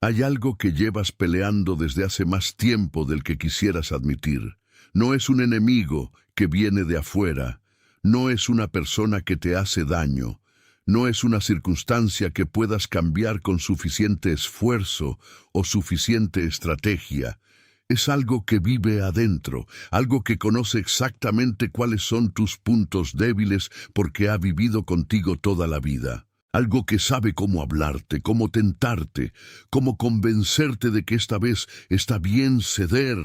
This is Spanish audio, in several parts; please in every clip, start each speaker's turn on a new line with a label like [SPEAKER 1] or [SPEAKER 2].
[SPEAKER 1] Hay algo que llevas peleando desde hace más tiempo del que quisieras admitir. No es un enemigo que viene de afuera, no es una persona que te hace daño, no es una circunstancia que puedas cambiar con suficiente esfuerzo o suficiente estrategia. Es algo que vive adentro, algo que conoce exactamente cuáles son tus puntos débiles porque ha vivido contigo toda la vida. Algo que sabe cómo hablarte, cómo tentarte, cómo convencerte de que esta vez está bien ceder,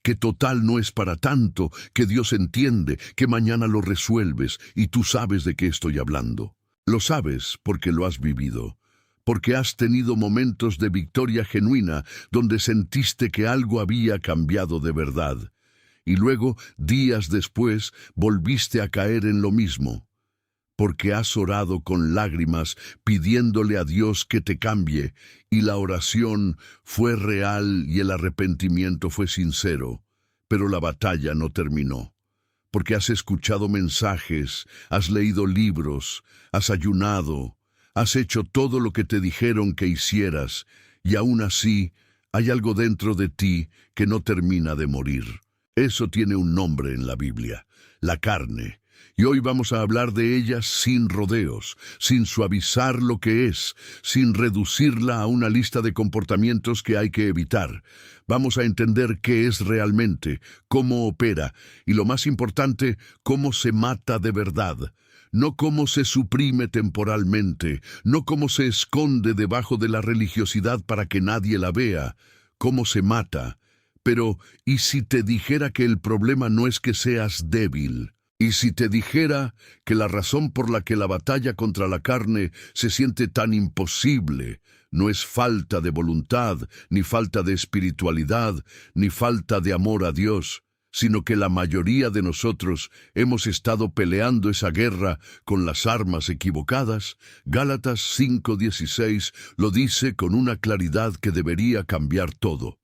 [SPEAKER 1] que total no es para tanto, que Dios entiende, que mañana lo resuelves y tú sabes de qué estoy hablando. Lo sabes porque lo has vivido, porque has tenido momentos de victoria genuina donde sentiste que algo había cambiado de verdad. Y luego, días después, volviste a caer en lo mismo, porque has orado con lágrimas pidiéndole a Dios que te cambie, y la oración fue real y el arrepentimiento fue sincero, pero la batalla no terminó. Porque has escuchado mensajes, has leído libros, has ayunado, has hecho todo lo que te dijeron que hicieras, y aún así hay algo dentro de ti que no termina de morir. Eso tiene un nombre en la Biblia, la carne. Y hoy vamos a hablar de ella sin rodeos, sin suavizar lo que es, sin reducirla a una lista de comportamientos que hay que evitar. Vamos a entender qué es realmente, cómo opera y, lo más importante, cómo se mata de verdad. No cómo se suprime temporalmente, no cómo se esconde debajo de la religiosidad para que nadie la vea, cómo se mata. Pero, ¿y si te dijera que el problema no es que seas débil? ¿Y si te dijera que la razón por la que la batalla contra la carne se siente tan imposible no es falta de voluntad, ni falta de espiritualidad, ni falta de amor a Dios, sino que la mayoría de nosotros hemos estado peleando esa guerra con las armas equivocadas? Gálatas 5:16 lo dice con una claridad que debería cambiar todo.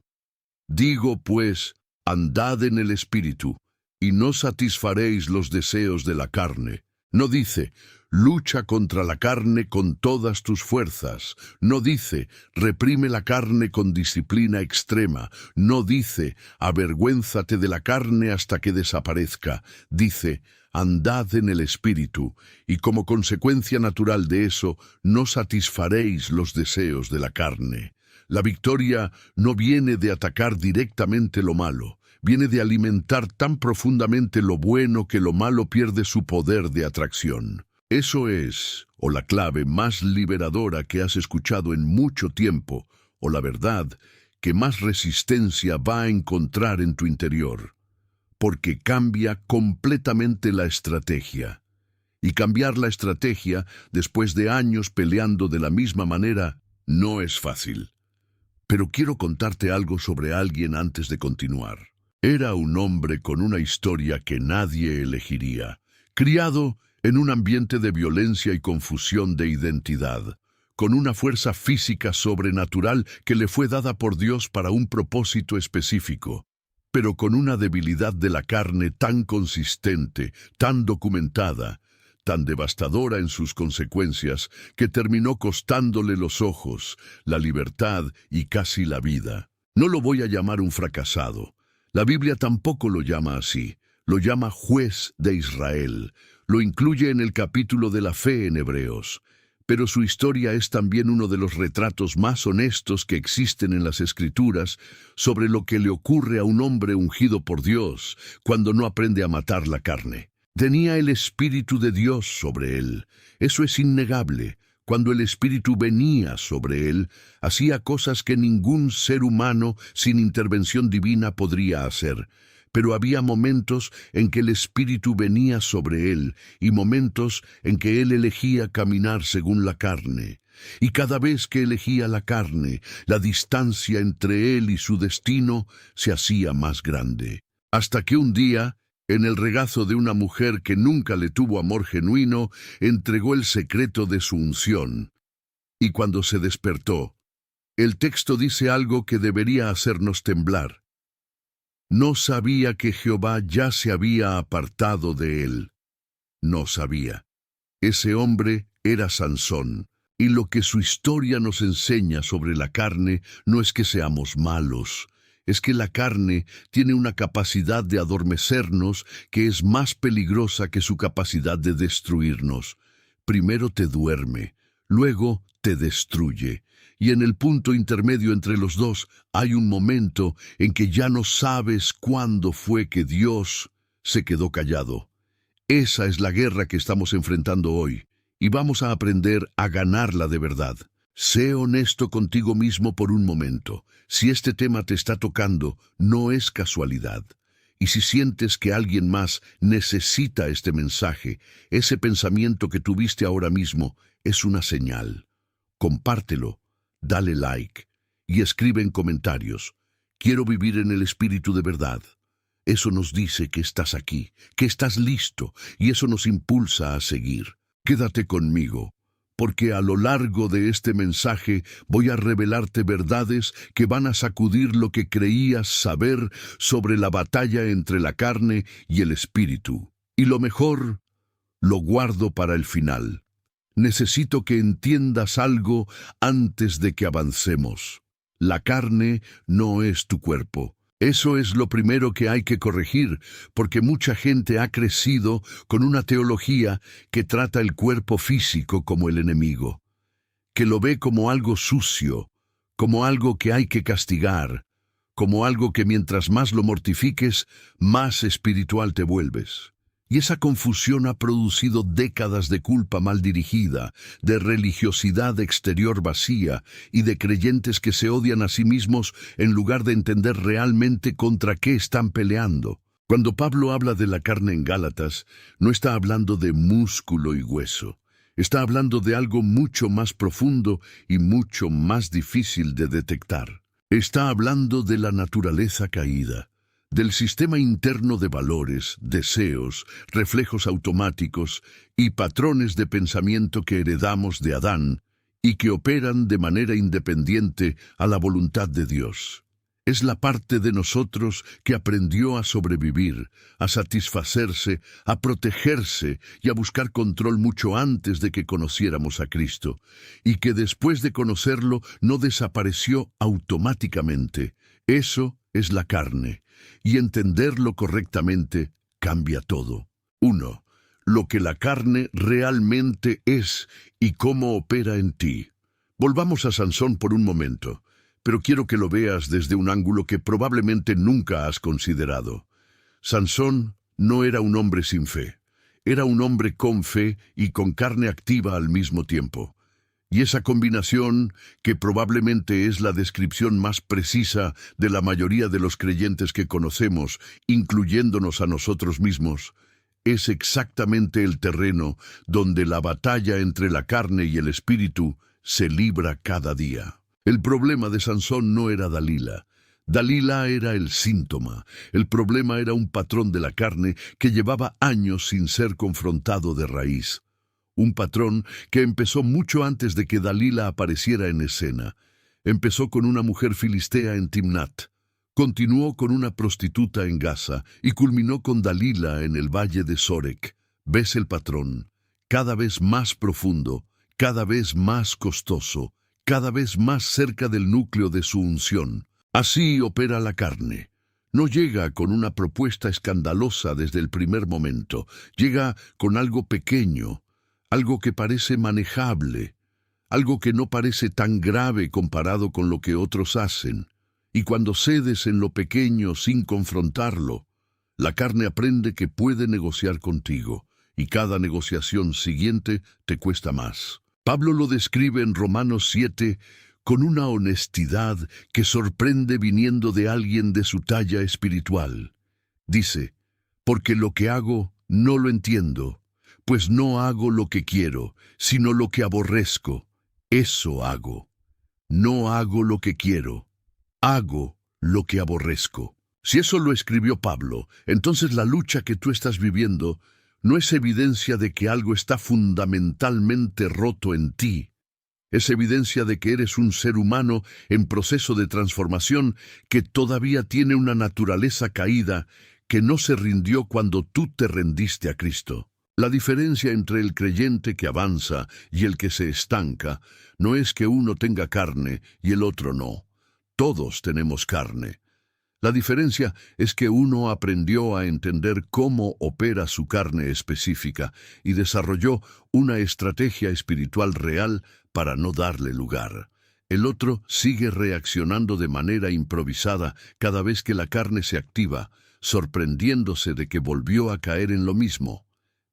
[SPEAKER 1] Digo pues, andad en el Espíritu, y no satisfaréis los deseos de la carne. No dice, lucha contra la carne con todas tus fuerzas. No dice, reprime la carne con disciplina extrema. No dice, avergüénzate de la carne hasta que desaparezca. Dice, andad en el Espíritu, y como consecuencia natural de eso, no satisfaréis los deseos de la carne. La victoria no viene de atacar directamente lo malo. Viene de alimentar tan profundamente lo bueno que lo malo pierde su poder de atracción. Eso es, o la clave más liberadora que has escuchado en mucho tiempo, o la verdad que más resistencia va a encontrar en tu interior. Porque cambia completamente la estrategia. Y cambiar la estrategia, después de años peleando de la misma manera, no es fácil. Pero quiero contarte algo sobre alguien antes de continuar. Era un hombre con una historia que nadie elegiría, criado en un ambiente de violencia y confusión de identidad, con una fuerza física sobrenatural que le fue dada por Dios para un propósito específico, pero con una debilidad de la carne tan consistente, tan documentada, tan devastadora en sus consecuencias, que terminó costándole los ojos, la libertad y casi la vida. No lo voy a llamar un fracasado. La Biblia tampoco lo llama así, lo llama juez de Israel, lo incluye en el capítulo de la fe en Hebreos, pero su historia es también uno de los retratos más honestos que existen en las Escrituras sobre lo que le ocurre a un hombre ungido por Dios cuando no aprende a matar la carne. Tenía el Espíritu de Dios sobre él, eso es innegable. Cuando el Espíritu venía sobre él, hacía cosas que ningún ser humano sin intervención divina podría hacer. Pero había momentos en que el Espíritu venía sobre él y momentos en que él elegía caminar según la carne. Y cada vez que elegía la carne, la distancia entre él y su destino se hacía más grande. Hasta que un día, en el regazo de una mujer que nunca le tuvo amor genuino, entregó el secreto de su unción. Y cuando se despertó, el texto dice algo que debería hacernos temblar. No sabía que Jehová ya se había apartado de él. No sabía. Ese hombre era Sansón. Y lo que su historia nos enseña sobre la carne no es que seamos malos, es que la carne tiene una capacidad de adormecernos que es más peligrosa que su capacidad de destruirnos. Primero te duerme, luego te destruye. Y en el punto intermedio entre los dos hay un momento en que ya no sabes cuándo fue que Dios se quedó callado. Esa es la guerra que estamos enfrentando hoy, y vamos a aprender a ganarla de verdad. Sé honesto contigo mismo por un momento. Si este tema te está tocando, no es casualidad. Y si sientes que alguien más necesita este mensaje, ese pensamiento que tuviste ahora mismo es una señal. Compártelo, dale like y escribe en comentarios: quiero vivir en el Espíritu de verdad. Eso nos dice que estás aquí, que estás listo, y eso nos impulsa a seguir. Quédate conmigo, porque a lo largo de este mensaje voy a revelarte verdades que van a sacudir lo que creías saber sobre la batalla entre la carne y el espíritu. Y lo mejor, lo guardo para el final. Necesito que entiendas algo antes de que avancemos. La carne no es tu cuerpo. Eso es lo primero que hay que corregir, porque mucha gente ha crecido con una teología que trata el cuerpo físico como el enemigo, que lo ve como algo sucio, como algo que hay que castigar, como algo que mientras más lo mortifiques, más espiritual te vuelves. Y esa confusión ha producido décadas de culpa mal dirigida, de religiosidad exterior vacía y de creyentes que se odian a sí mismos en lugar de entender realmente contra qué están peleando. Cuando Pablo habla de la carne en Gálatas, no está hablando de músculo y hueso. Está hablando de algo mucho más profundo y mucho más difícil de detectar. Está hablando de la naturaleza caída, del sistema interno de valores, deseos, reflejos automáticos y patrones de pensamiento que heredamos de Adán y que operan de manera independiente a la voluntad de Dios. Es la parte de nosotros que aprendió a sobrevivir, a satisfacerse, a protegerse y a buscar control mucho antes de que conociéramos a Cristo, y que después de conocerlo no desapareció automáticamente. Eso es la carne. Y entenderlo correctamente cambia todo. 1. Lo que la carne realmente es y cómo opera en ti. Volvamos a Sansón por un momento, pero quiero que lo veas desde un ángulo que probablemente nunca has considerado. Sansón no era un hombre sin fe. Era un hombre con fe y con carne activa al mismo tiempo. Y esa combinación, que probablemente es la descripción más precisa de la mayoría de los creyentes que conocemos, incluyéndonos a nosotros mismos, es exactamente el terreno donde la batalla entre la carne y el espíritu se libra cada día. El problema de Sansón no era Dalila. Dalila era el síntoma. El problema era un patrón de la carne que llevaba años sin ser confrontado de raíz. Un patrón que empezó mucho antes de que Dalila apareciera en escena. Empezó con una mujer filistea en Timnat, continuó con una prostituta en Gaza y culminó con Dalila en el valle de Sorek. ¿Ves el patrón? Cada vez más profundo, cada vez más costoso, cada vez más cerca del núcleo de su unción. Así opera la carne. No llega con una propuesta escandalosa desde el primer momento, llega con algo pequeño, algo que parece manejable, algo que no parece tan grave comparado con lo que otros hacen. Y cuando cedes en lo pequeño sin confrontarlo, la carne aprende que puede negociar contigo, y cada negociación siguiente te cuesta más. Pablo lo describe en Romanos 7 con una honestidad que sorprende viniendo de alguien de su talla espiritual. Dice: porque lo que hago no lo entiendo, pues no hago lo que quiero, sino lo que aborrezco. Eso hago. No hago lo que quiero, hago lo que aborrezco. Si eso lo escribió Pablo, entonces la lucha que tú estás viviendo no es evidencia de que algo está fundamentalmente roto en ti. Es evidencia de que eres un ser humano en proceso de transformación que todavía tiene una naturaleza caída que no se rindió cuando tú te rendiste a Cristo. La diferencia entre el creyente que avanza y el que se estanca no es que uno tenga carne y el otro no. Todos tenemos carne. La diferencia es que uno aprendió a entender cómo opera su carne específica y desarrolló una estrategia espiritual real para no darle lugar. El otro sigue reaccionando de manera improvisada cada vez que la carne se activa, sorprendiéndose de que volvió a caer en lo mismo.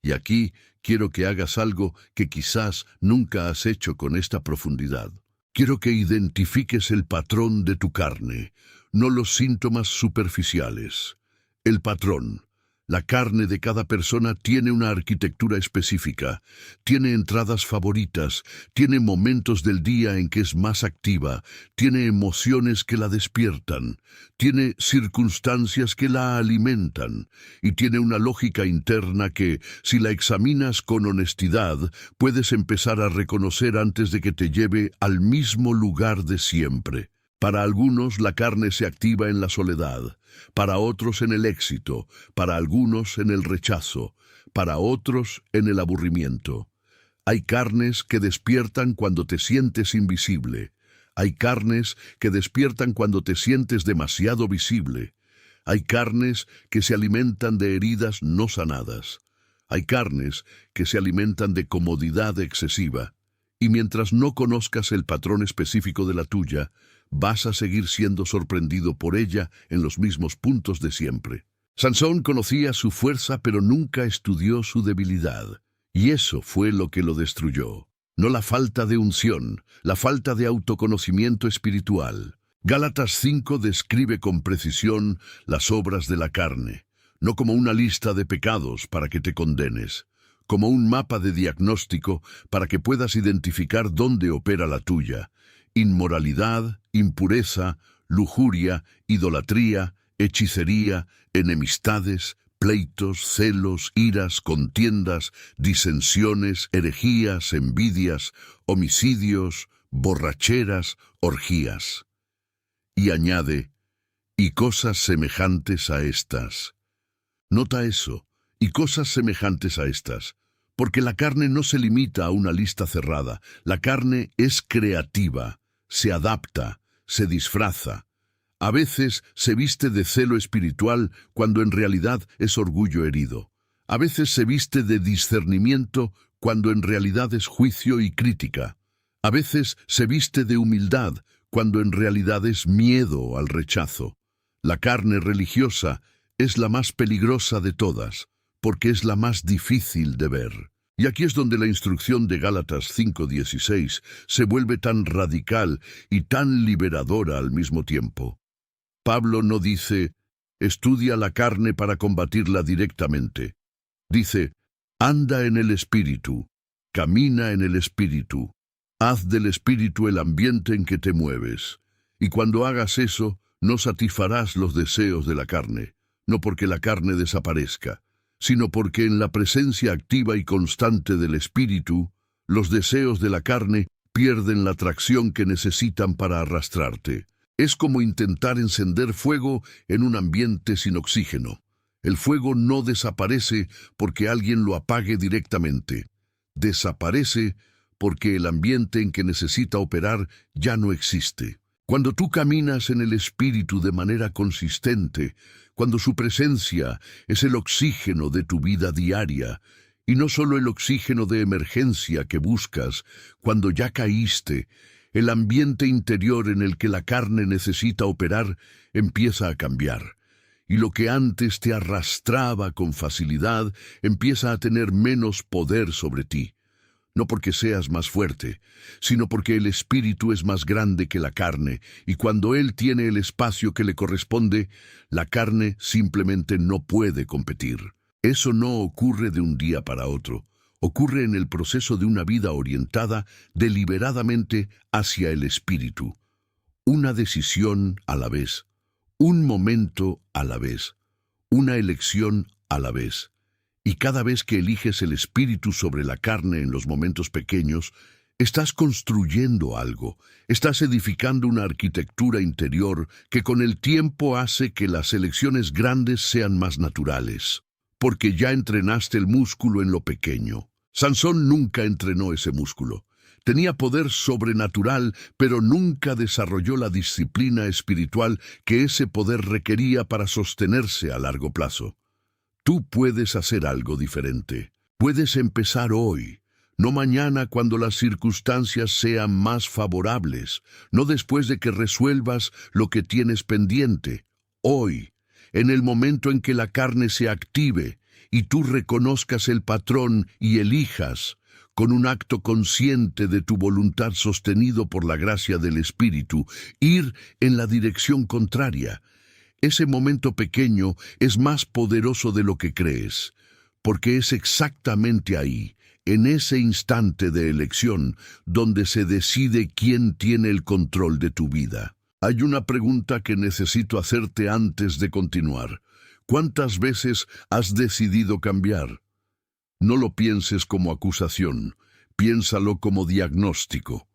[SPEAKER 1] Y aquí quiero que hagas algo que quizás nunca has hecho con esta profundidad. Quiero que identifiques el patrón de tu carne, no los síntomas superficiales. El patrón. La carne de cada persona tiene una arquitectura específica, tiene entradas favoritas, tiene momentos del día en que es más activa, tiene emociones que la despiertan, tiene circunstancias que la alimentan y tiene una lógica interna que, si la examinas con honestidad, puedes empezar a reconocer antes de que te lleve al mismo lugar de siempre. Para algunos la carne se activa en la soledad, para otros en el éxito, para algunos en el rechazo, para otros en el aburrimiento. Hay carnes que despiertan cuando te sientes invisible. Hay carnes que despiertan cuando te sientes demasiado visible. Hay carnes que se alimentan de heridas no sanadas. Hay carnes que se alimentan de comodidad excesiva. Y mientras no conozcas el patrón específico de la tuya, vas a seguir siendo sorprendido por ella en los mismos puntos de siempre. Sansón conocía su fuerza, pero nunca estudió su debilidad. Y eso fue lo que lo destruyó. No la falta de unción, la falta de autoconocimiento espiritual. Gálatas 5 describe con precisión las obras de la carne, no como una lista de pecados para que te condenes, como un mapa de diagnóstico para que puedas identificar dónde opera la tuya. Inmoralidad, impureza, lujuria, idolatría, hechicería, enemistades, pleitos, celos, iras, contiendas, disensiones, herejías, envidias, homicidios, borracheras, orgías. Y añade, y cosas semejantes a estas. Nota eso, y cosas semejantes a estas. Porque la carne no se limita a una lista cerrada. La carne es creativa, se adapta, se disfraza. A veces se viste de celo espiritual cuando en realidad es orgullo herido. A veces se viste de discernimiento cuando en realidad es juicio y crítica. A veces se viste de humildad cuando en realidad es miedo al rechazo. La carne religiosa es la más peligrosa de todas, porque es la más difícil de ver. Y aquí es donde la instrucción de Gálatas 5:16 se vuelve tan radical y tan liberadora al mismo tiempo. Pablo no dice, estudia la carne para combatirla directamente. Dice, anda en el Espíritu, camina en el Espíritu, haz del Espíritu el ambiente en que te mueves. Y cuando hagas eso, no satisfarás los deseos de la carne, no porque la carne desaparezca, sino porque en la presencia activa y constante del Espíritu, los deseos de la carne pierden la atracción que necesitan para arrastrarte. Es como intentar encender fuego en un ambiente sin oxígeno. El fuego no desaparece porque alguien lo apague directamente. Desaparece porque el ambiente en que necesita operar ya no existe. Cuando tú caminas en el Espíritu de manera consistente, cuando su presencia es el oxígeno de tu vida diaria, y no solo el oxígeno de emergencia que buscas cuando ya caíste, el ambiente interior en el que la carne necesita operar empieza a cambiar, y lo que antes te arrastraba con facilidad empieza a tener menos poder sobre ti. No porque seas más fuerte, sino porque el espíritu es más grande que la carne, y cuando él tiene el espacio que le corresponde, la carne simplemente no puede competir. Eso no ocurre de un día para otro, ocurre en el proceso de una vida orientada deliberadamente hacia el espíritu. Una decisión a la vez, un momento a la vez, una elección a la vez. Y cada vez que eliges el espíritu sobre la carne en los momentos pequeños, estás construyendo algo, estás edificando una arquitectura interior que con el tiempo hace que las elecciones grandes sean más naturales. porque ya entrenaste el músculo en lo pequeño. Sansón nunca entrenó ese músculo. Tenía poder sobrenatural, pero nunca desarrolló la disciplina espiritual que ese poder requería para sostenerse a largo plazo. Tú puedes hacer algo diferente. Puedes empezar hoy, no mañana cuando las circunstancias sean más favorables, no después de que resuelvas lo que tienes pendiente. Hoy, en el momento en que la carne se active y tú reconozcas el patrón y elijas, con un acto consciente de tu voluntad sostenido por la gracia del Espíritu, ir en la dirección contraria. Ese momento pequeño es más poderoso de lo que crees, porque es exactamente ahí, en ese instante de elección, donde se decide quién tiene el control de tu vida. Hay una pregunta que necesito hacerte antes de continuar. ¿Cuántas veces has decidido cambiar? No lo pienses como acusación, piénsalo como diagnóstico.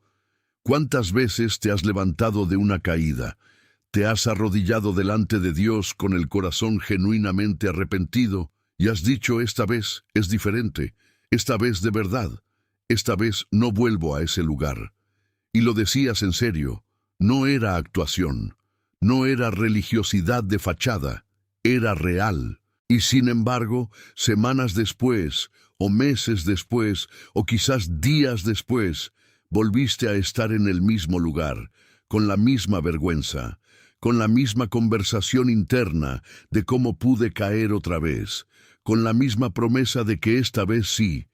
[SPEAKER 1] ¿Cuántas veces te has levantado de una caída? ¿Te has arrodillado delante de Dios con el corazón genuinamente arrepentido y has dicho, esta vez es diferente, esta vez de verdad, esta vez no vuelvo a ese lugar? Y lo decías en serio, no era actuación, no era religiosidad de fachada, era real. Y sin embargo, semanas después, o meses después, o quizás días después, volviste a estar en el mismo lugar, con la misma vergüenza, con la misma conversación interna de cómo pude caer otra vez, con la misma promesa de que esta vez sí.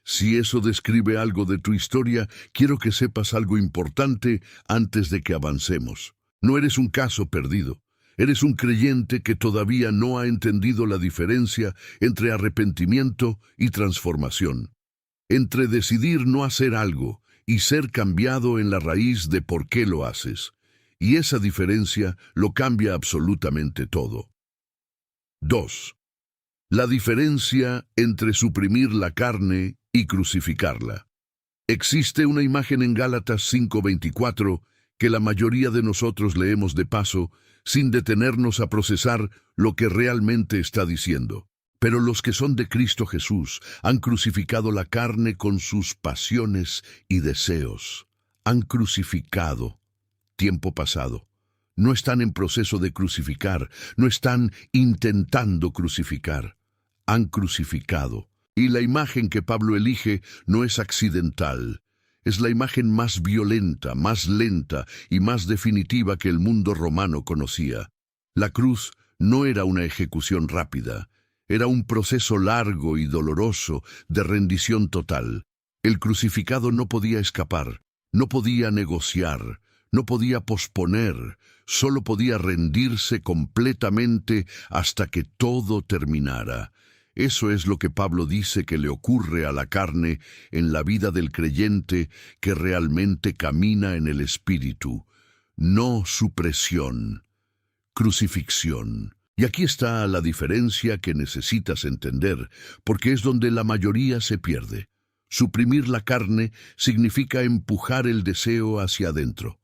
[SPEAKER 1] Si eso describe algo de tu historia, quiero que sepas algo importante antes de que avancemos. No eres un caso perdido. Eres un creyente que todavía no ha entendido la diferencia entre arrepentimiento y transformación, entre decidir no hacer algo y ser cambiado en la raíz de por qué lo haces. Y esa diferencia lo cambia absolutamente todo. 2. La diferencia entre suprimir la carne y crucificarla. Existe una imagen en Gálatas 5:24 que la mayoría de nosotros leemos de paso, sin detenernos a procesar lo que realmente está diciendo. Pero los que son de Cristo Jesús han crucificado la carne con sus pasiones y deseos. Han crucificado. Tiempo pasado. No están en proceso de crucificar, no están intentando crucificar. Han crucificado. Y la imagen que Pablo elige no es accidental. Es la imagen más violenta, más lenta y más definitiva que el mundo romano conocía. La cruz no era una ejecución rápida, era un proceso largo y doloroso de rendición total. El crucificado no podía escapar, no podía negociar, no podía posponer, solo podía rendirse completamente hasta que todo terminara. Eso es lo que Pablo dice que le ocurre a la carne en la vida del creyente que realmente camina en el Espíritu. No supresión, crucifixión. Y aquí está la diferencia que necesitas entender, porque es donde la mayoría se pierde. Suprimir la carne significa empujar el deseo hacia adentro,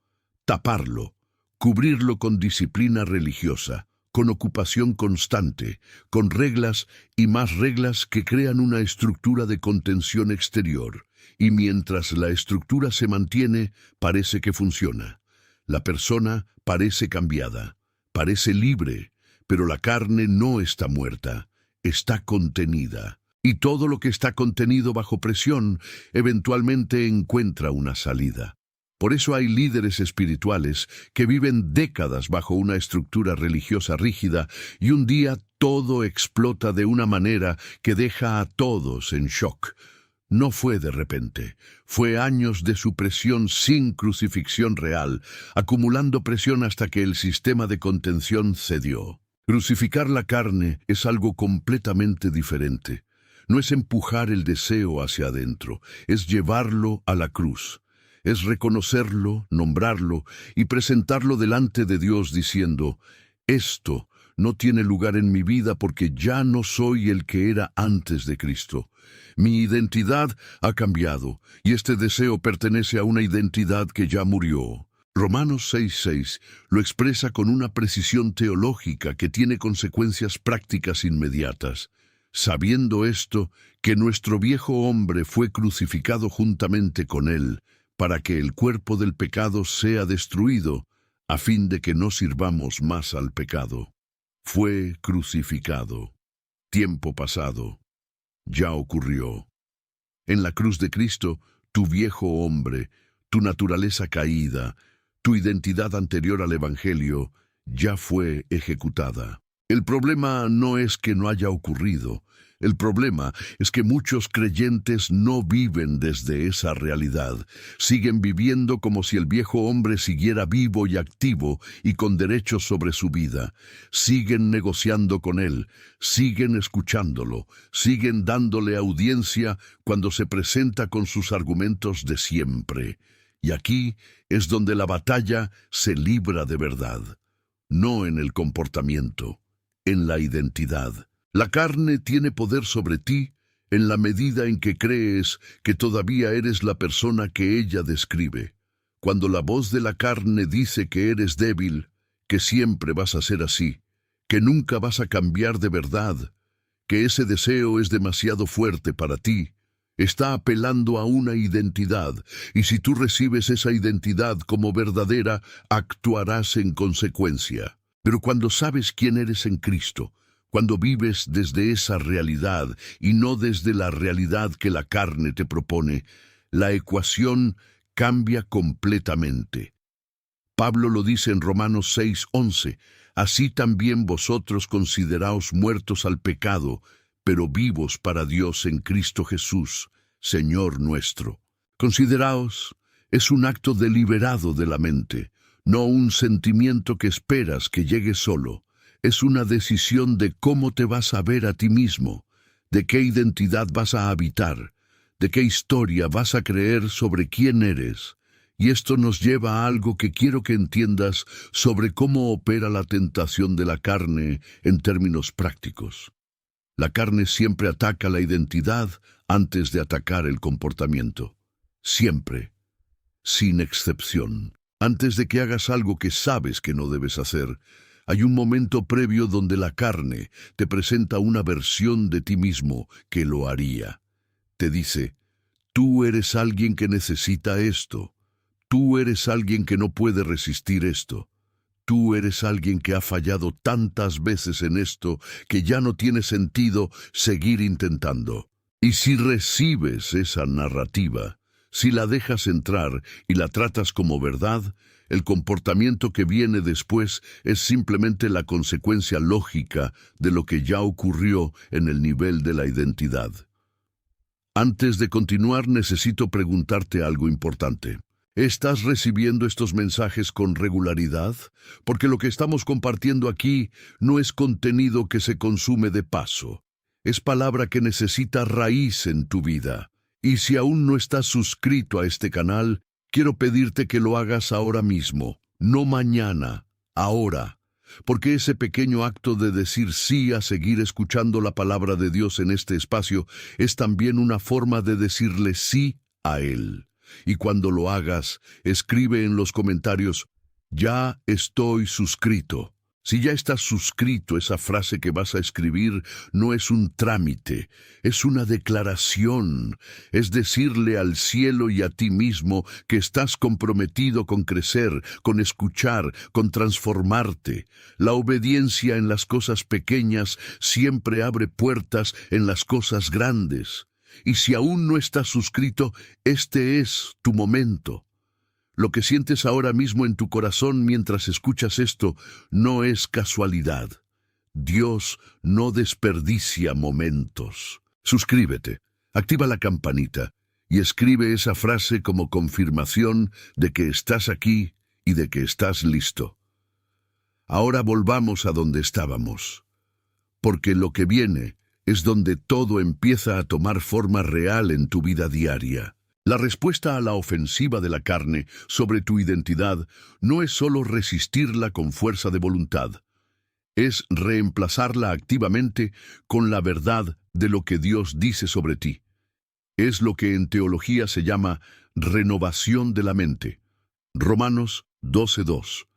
[SPEAKER 1] taparlo, cubrirlo con disciplina religiosa, con ocupación constante, con reglas y más reglas que crean una estructura de contención exterior, y mientras la estructura se mantiene, parece que funciona. La persona parece cambiada, parece libre, pero la carne no está muerta, está contenida. Y todo lo que está contenido bajo presión eventualmente encuentra una salida. Por eso hay líderes espirituales que viven décadas bajo una estructura religiosa rígida y un día todo explota de una manera que deja a todos en shock. No fue de repente, fue años de supresión sin crucifixión real, acumulando presión hasta que el sistema de contención cedió. Crucificar la carne es algo completamente diferente. No es empujar el deseo hacia adentro, es llevarlo a la cruz. Es reconocerlo, nombrarlo y presentarlo delante de Dios diciendo, esto no tiene lugar en mi vida porque ya no soy el que era antes de Cristo. Mi identidad ha cambiado y este deseo pertenece a una identidad que ya murió. Romanos 6:6 lo expresa con una precisión teológica que tiene consecuencias prácticas inmediatas. sabiendo esto, que nuestro viejo hombre fue crucificado juntamente con él, para que el cuerpo del pecado sea destruido, a fin de que no sirvamos más al pecado. Fue crucificado. Tiempo pasado. Ya ocurrió. En la cruz de Cristo, tu viejo hombre, tu naturaleza caída, tu identidad anterior al Evangelio, ya fue ejecutada. El problema no es que no haya ocurrido. El problema es que muchos creyentes no viven desde esa realidad. Siguen viviendo como si el viejo hombre siguiera vivo y activo y con derechos sobre su vida. Siguen negociando con él, siguen escuchándolo, siguen dándole audiencia cuando se presenta con sus argumentos de siempre. Y aquí es donde la batalla se libra de verdad. No en el comportamiento, en la identidad. La carne tiene poder sobre ti en la medida en que crees que todavía eres la persona que ella describe. Cuando la voz de la carne dice que eres débil, que siempre vas a ser así, que nunca vas a cambiar de verdad, que ese deseo es demasiado fuerte para ti, está apelando a una identidad, y si tú recibes esa identidad como verdadera, actuarás en consecuencia. Pero cuando sabes quién eres en Cristo, cuando vives desde esa realidad y no desde la realidad que la carne te propone, la ecuación cambia completamente. Pablo lo dice en Romanos 6:11, así también vosotros consideraos muertos al pecado, pero vivos para Dios en Cristo Jesús, Señor nuestro. Consideraos, es un acto deliberado de la mente, no un sentimiento que esperas que llegue solo. Es una decisión de cómo te vas a ver a ti mismo, de qué identidad vas a habitar, de qué historia vas a creer sobre quién eres. Y esto nos lleva a algo que quiero que entiendas sobre cómo opera la tentación de la carne en términos prácticos. La carne siempre ataca la identidad antes de atacar el comportamiento. Siempre, sin excepción. Antes de que hagas algo que sabes que no debes hacer, hay un momento previo donde la carne te presenta una versión de ti mismo que lo haría. Te dice, tú eres alguien que necesita esto. Tú eres alguien que no puede resistir esto. Tú eres alguien que ha fallado tantas veces en esto que ya no tiene sentido seguir intentando. Y si recibes esa narrativa, si la dejas entrar y la tratas como verdad, el comportamiento que viene después es simplemente la consecuencia lógica de lo que ya ocurrió en el nivel de la identidad. Antes de continuar, necesito preguntarte algo importante. ¿Estás recibiendo estos mensajes con regularidad? Porque lo que estamos compartiendo aquí no es contenido que se consume de paso. Es palabra que necesita raíz en tu vida. Y si aún no estás suscrito a este canal, quiero pedirte que lo hagas ahora mismo, no mañana, ahora. Porque ese pequeño acto de decir sí a seguir escuchando la palabra de Dios en este espacio es también una forma de decirle sí a Él. Y cuando lo hagas, escribe en los comentarios, ya estoy suscrito. Si ya estás suscrito, esa frase que vas a escribir no es un trámite, es una declaración. Es decirle al cielo y a ti mismo que estás comprometido con crecer, con escuchar, con transformarte. La obediencia en las cosas pequeñas siempre abre puertas en las cosas grandes. Y si aún no estás suscrito, este es tu momento. Lo que sientes ahora mismo en tu corazón mientras escuchas esto no es casualidad. Dios no desperdicia momentos. Suscríbete, activa la campanita y escribe esa frase como confirmación de que estás aquí y de que estás listo. Ahora volvamos a donde estábamos, porque lo que viene es donde todo empieza a tomar forma real en tu vida diaria. La respuesta a la ofensiva de la carne sobre tu identidad no es solo resistirla con fuerza de voluntad, es reemplazarla activamente con la verdad de lo que Dios dice sobre ti. Es lo que en teología se llama renovación de la mente. Romanos 12:2.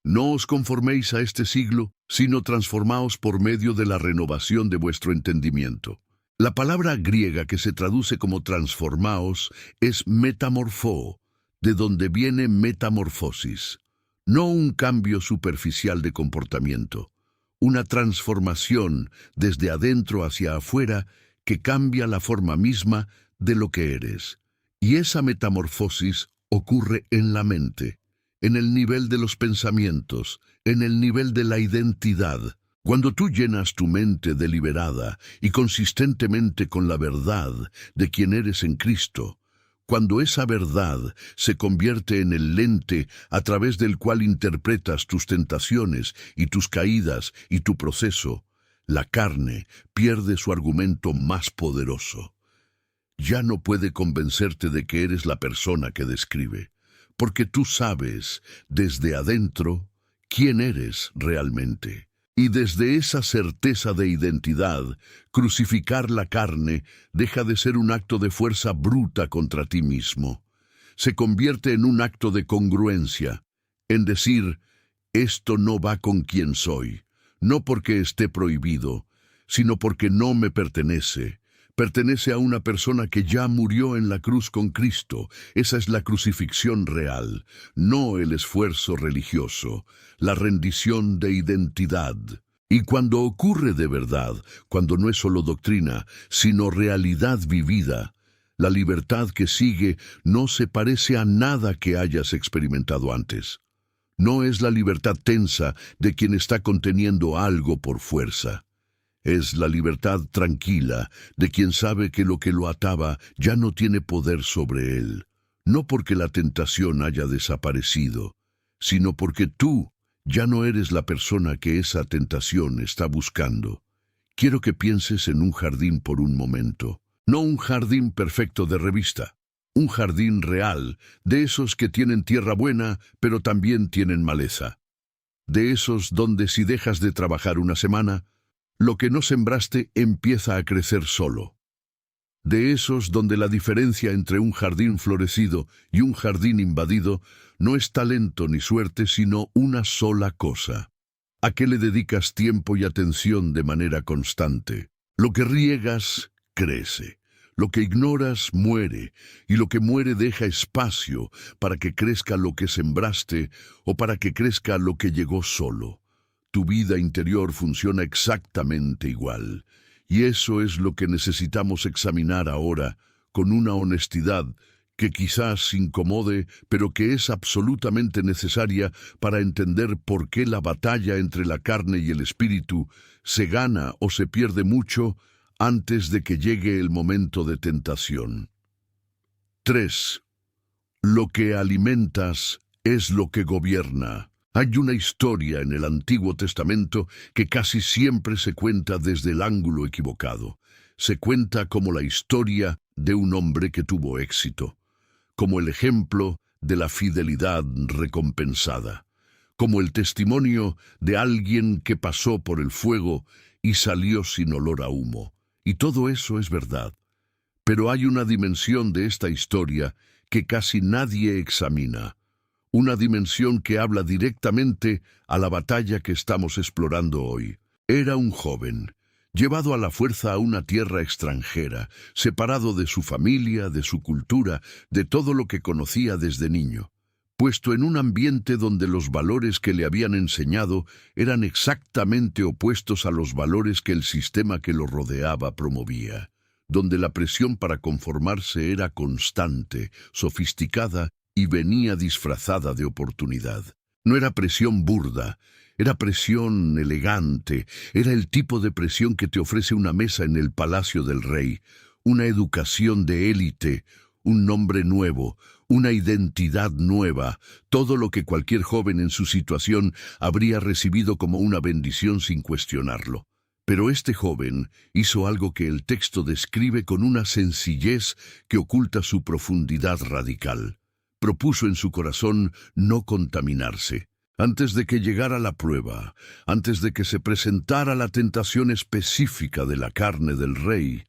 [SPEAKER 1] No os conforméis a este siglo, sino transformaos por medio de la renovación de vuestro entendimiento. La palabra griega que se traduce como transformaos es metamorfó, de donde viene metamorfosis. No un cambio superficial de comportamiento, una transformación desde adentro hacia afuera que cambia la forma misma de lo que eres. Y esa metamorfosis ocurre en la mente, en el nivel de los pensamientos, en el nivel de la identidad. Cuando tú llenas tu mente deliberada y consistentemente con la verdad de quién eres en Cristo, cuando esa verdad se convierte en el lente a través del cual interpretas tus tentaciones y tus caídas y tu proceso, la carne pierde su argumento más poderoso. Ya no puede convencerte de que eres la persona que describe, porque tú sabes desde adentro quién eres realmente. Y desde esa certeza de identidad, crucificar la carne deja de ser un acto de fuerza bruta contra ti mismo. Se convierte en un acto de congruencia, en decir, esto no va con quien soy, no porque esté prohibido, sino porque no me pertenece. Pertenece a una persona que ya murió en la cruz con Cristo. Esa es la crucifixión real, no el esfuerzo religioso, la rendición de identidad. Y cuando ocurre de verdad, cuando no es solo doctrina, sino realidad vivida, la libertad que sigue no se parece a nada que hayas experimentado antes. No es la libertad tensa de quien está conteniendo algo por fuerza. Es la libertad tranquila de quien sabe que lo que lo ataba ya no tiene poder sobre él, no porque la tentación haya desaparecido, sino porque tú ya no eres la persona que esa tentación está buscando. Quiero que pienses en un jardín por un momento, no un jardín perfecto de revista, un jardín real, de esos que tienen tierra buena, pero también tienen maleza, de esos donde si dejas de trabajar una semana, lo que no sembraste empieza a crecer solo. De esos donde la diferencia entre un jardín florecido y un jardín invadido no es talento ni suerte, sino una sola cosa. ¿A qué le dedicas tiempo y atención de manera constante? Lo que riegas, crece. Lo que ignoras, muere. Y lo que muere deja espacio para que crezca lo que sembraste o para que crezca lo que llegó solo. Tu vida interior funciona exactamente igual, y eso es lo que necesitamos examinar ahora, con una honestidad que quizás incomode, pero que es absolutamente necesaria para entender por qué la batalla entre la carne y el espíritu se gana o se pierde mucho antes de que llegue el momento de tentación. 3. Lo que alimentas es lo que gobierna. Hay una historia en el Antiguo Testamento que casi siempre se cuenta desde el ángulo equivocado. Se cuenta como la historia de un hombre que tuvo éxito, como el ejemplo de la fidelidad recompensada, como el testimonio de alguien que pasó por el fuego y salió sin olor a humo. Y todo eso es verdad. Pero hay una dimensión de esta historia que casi nadie examina. Una dimensión que habla directamente a la batalla que estamos explorando hoy. Era un joven, llevado a la fuerza a una tierra extranjera, separado de su familia, de su cultura, de todo lo que conocía desde niño, puesto en un ambiente donde los valores que le habían enseñado eran exactamente opuestos a los valores que el sistema que lo rodeaba promovía, donde la presión para conformarse era constante, sofisticada y venía disfrazada de oportunidad. No era presión burda, era presión elegante, era el tipo de presión que te ofrece una mesa en el palacio del rey, una educación de élite, un nombre nuevo, una identidad nueva, todo lo que cualquier joven en su situación habría recibido como una bendición sin cuestionarlo. Pero este joven hizo algo que el texto describe con una sencillez que oculta su profundidad radical. Propuso en su corazón no contaminarse. Antes de que llegara la prueba, antes de que se presentara la tentación específica de la carne del rey,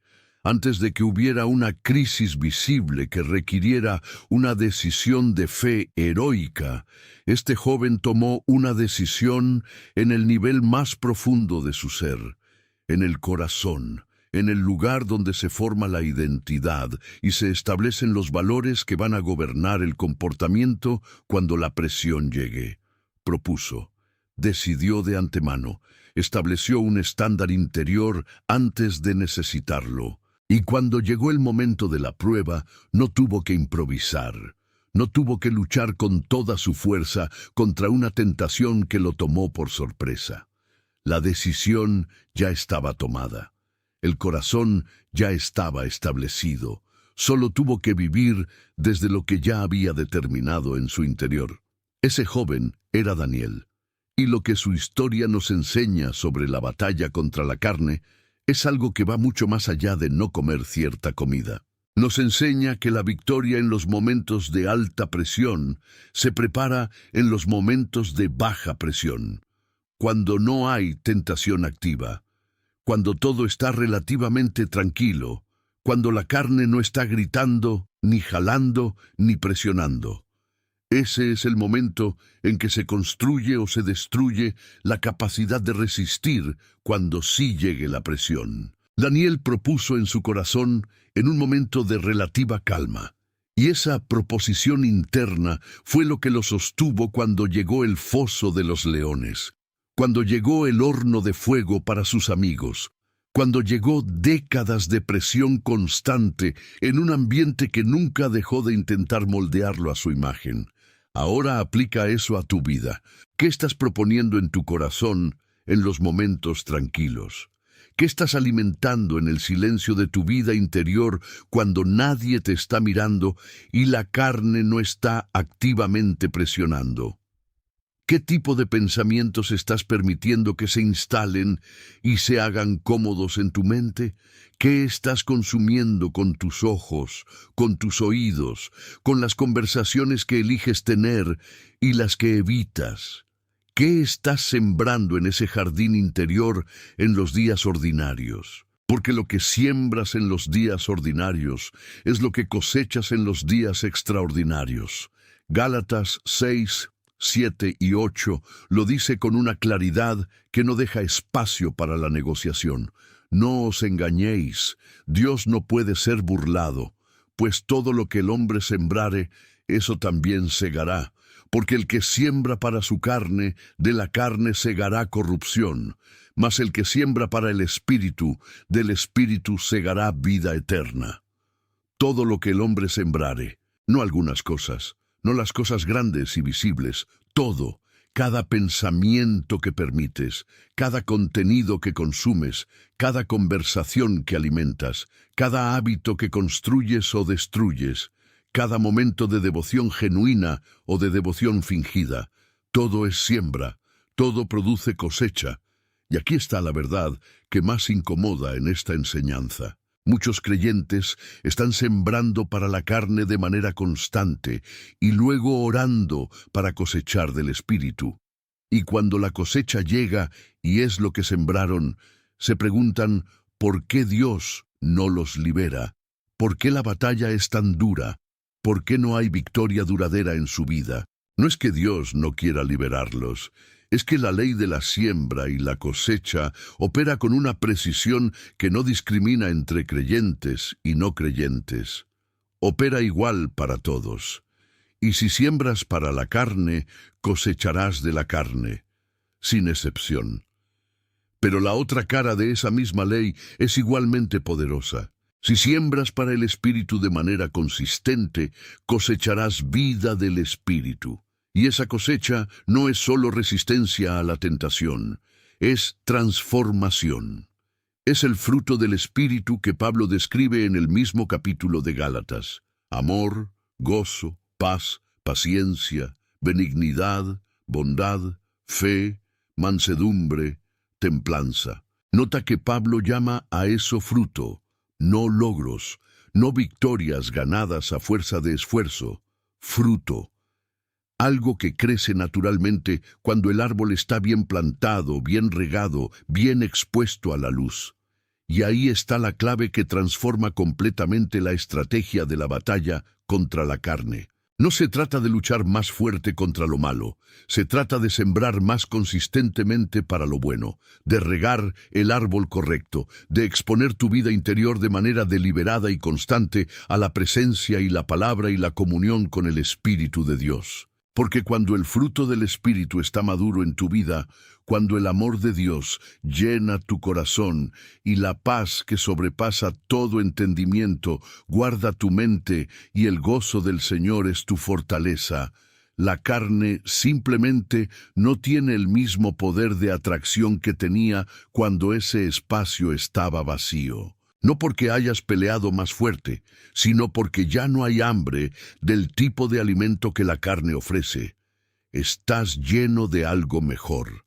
[SPEAKER 1] Antes de que hubiera una crisis visible que requiriera una decisión de fe heroica, este joven tomó una decisión en el nivel más profundo de su ser, en el corazón, en el lugar donde se forma la identidad y se establecen los valores que van a gobernar el comportamiento cuando la presión llegue. Propuso, decidió de antemano, estableció un estándar interior antes de necesitarlo. Y cuando llegó el momento de la prueba, no tuvo que improvisar, no tuvo que luchar con toda su fuerza contra una tentación que lo tomó por sorpresa. La decisión ya estaba tomada. El corazón ya estaba establecido. Solo tuvo que vivir desde lo que ya había determinado en su interior. Ese joven era Daniel. Y lo que su historia nos enseña sobre la batalla contra la carne es algo que va mucho más allá de no comer cierta comida. Nos enseña que la victoria en los momentos de alta presión se prepara en los momentos de baja presión, cuando no hay tentación activa, cuando todo está relativamente tranquilo, cuando la carne no está gritando, ni jalando, ni presionando. Ese es el momento en que se construye o se destruye la capacidad de resistir cuando sí llegue la presión. Daniel propuso en su corazón en un momento de relativa calma, y esa proposición interna fue lo que lo sostuvo cuando llegó el foso de los leones, cuando llegó el horno de fuego para sus amigos, cuando llegó décadas de presión constante en un ambiente que nunca dejó de intentar moldearlo a su imagen. Ahora aplica eso a tu vida. ¿Qué estás proponiendo en tu corazón en los momentos tranquilos? ¿Qué estás alimentando en el silencio de tu vida interior cuando nadie te está mirando y la carne no está activamente presionando? ¿Qué tipo de pensamientos estás permitiendo que se instalen y se hagan cómodos en tu mente? ¿Qué estás consumiendo con tus ojos, con tus oídos, con las conversaciones que eliges tener y las que evitas? ¿Qué estás sembrando en ese jardín interior en los días ordinarios? Porque lo que siembras en los días ordinarios es lo que cosechas en los días extraordinarios. Gálatas 6, 7 y 8 lo dice con una claridad que no deja espacio para la negociación. No os engañéis, Dios no puede ser burlado, pues todo lo que el hombre sembrare, eso también segará. Porque el que siembra para su carne, de la carne segará corrupción, mas el que siembra para el Espíritu, del Espíritu segará vida eterna. Todo lo que el hombre sembrare, no algunas cosas, no las cosas grandes y visibles, todo, cada pensamiento que permites, cada contenido que consumes, cada conversación que alimentas, cada hábito que construyes o destruyes, cada momento de devoción genuina o de devoción fingida, todo es siembra, todo produce cosecha. Y aquí está la verdad que más incomoda en esta enseñanza. Muchos creyentes están sembrando para la carne de manera constante y luego orando para cosechar del Espíritu. Y cuando la cosecha llega y es lo que sembraron, se preguntan ¿por qué Dios no los libera? ¿Por qué la batalla es tan dura? ¿Por qué no hay victoria duradera en su vida? No es que Dios no quiera liberarlos. Es que la ley de la siembra y la cosecha opera con una precisión que no discrimina entre creyentes y no creyentes. Opera igual para todos. Y si siembras para la carne, cosecharás de la carne, sin excepción. Pero la otra cara de esa misma ley es igualmente poderosa. Si siembras para el Espíritu de manera consistente, cosecharás vida del Espíritu. Y esa cosecha no es solo resistencia a la tentación, es transformación. Es el fruto del Espíritu que Pablo describe en el mismo capítulo de Gálatas. Amor, gozo, paz, paciencia, benignidad, bondad, fe, mansedumbre, templanza. Nota que Pablo llama a eso fruto, no logros, no victorias ganadas a fuerza de esfuerzo, fruto. Algo que crece naturalmente cuando el árbol está bien plantado, bien regado, bien expuesto a la luz. Y ahí está la clave que transforma completamente la estrategia de la batalla contra la carne. No se trata de luchar más fuerte contra lo malo, se trata de sembrar más consistentemente para lo bueno, de regar el árbol correcto, de exponer tu vida interior de manera deliberada y constante a la presencia y la palabra y la comunión con el Espíritu de Dios. Porque cuando el fruto del Espíritu está maduro en tu vida, cuando el amor de Dios llena tu corazón y la paz que sobrepasa todo entendimiento guarda tu mente y el gozo del Señor es tu fortaleza, la carne simplemente no tiene el mismo poder de atracción que tenía cuando ese espacio estaba vacío. No porque hayas peleado más fuerte, sino porque ya no hay hambre del tipo de alimento que la carne ofrece. Estás lleno de algo mejor,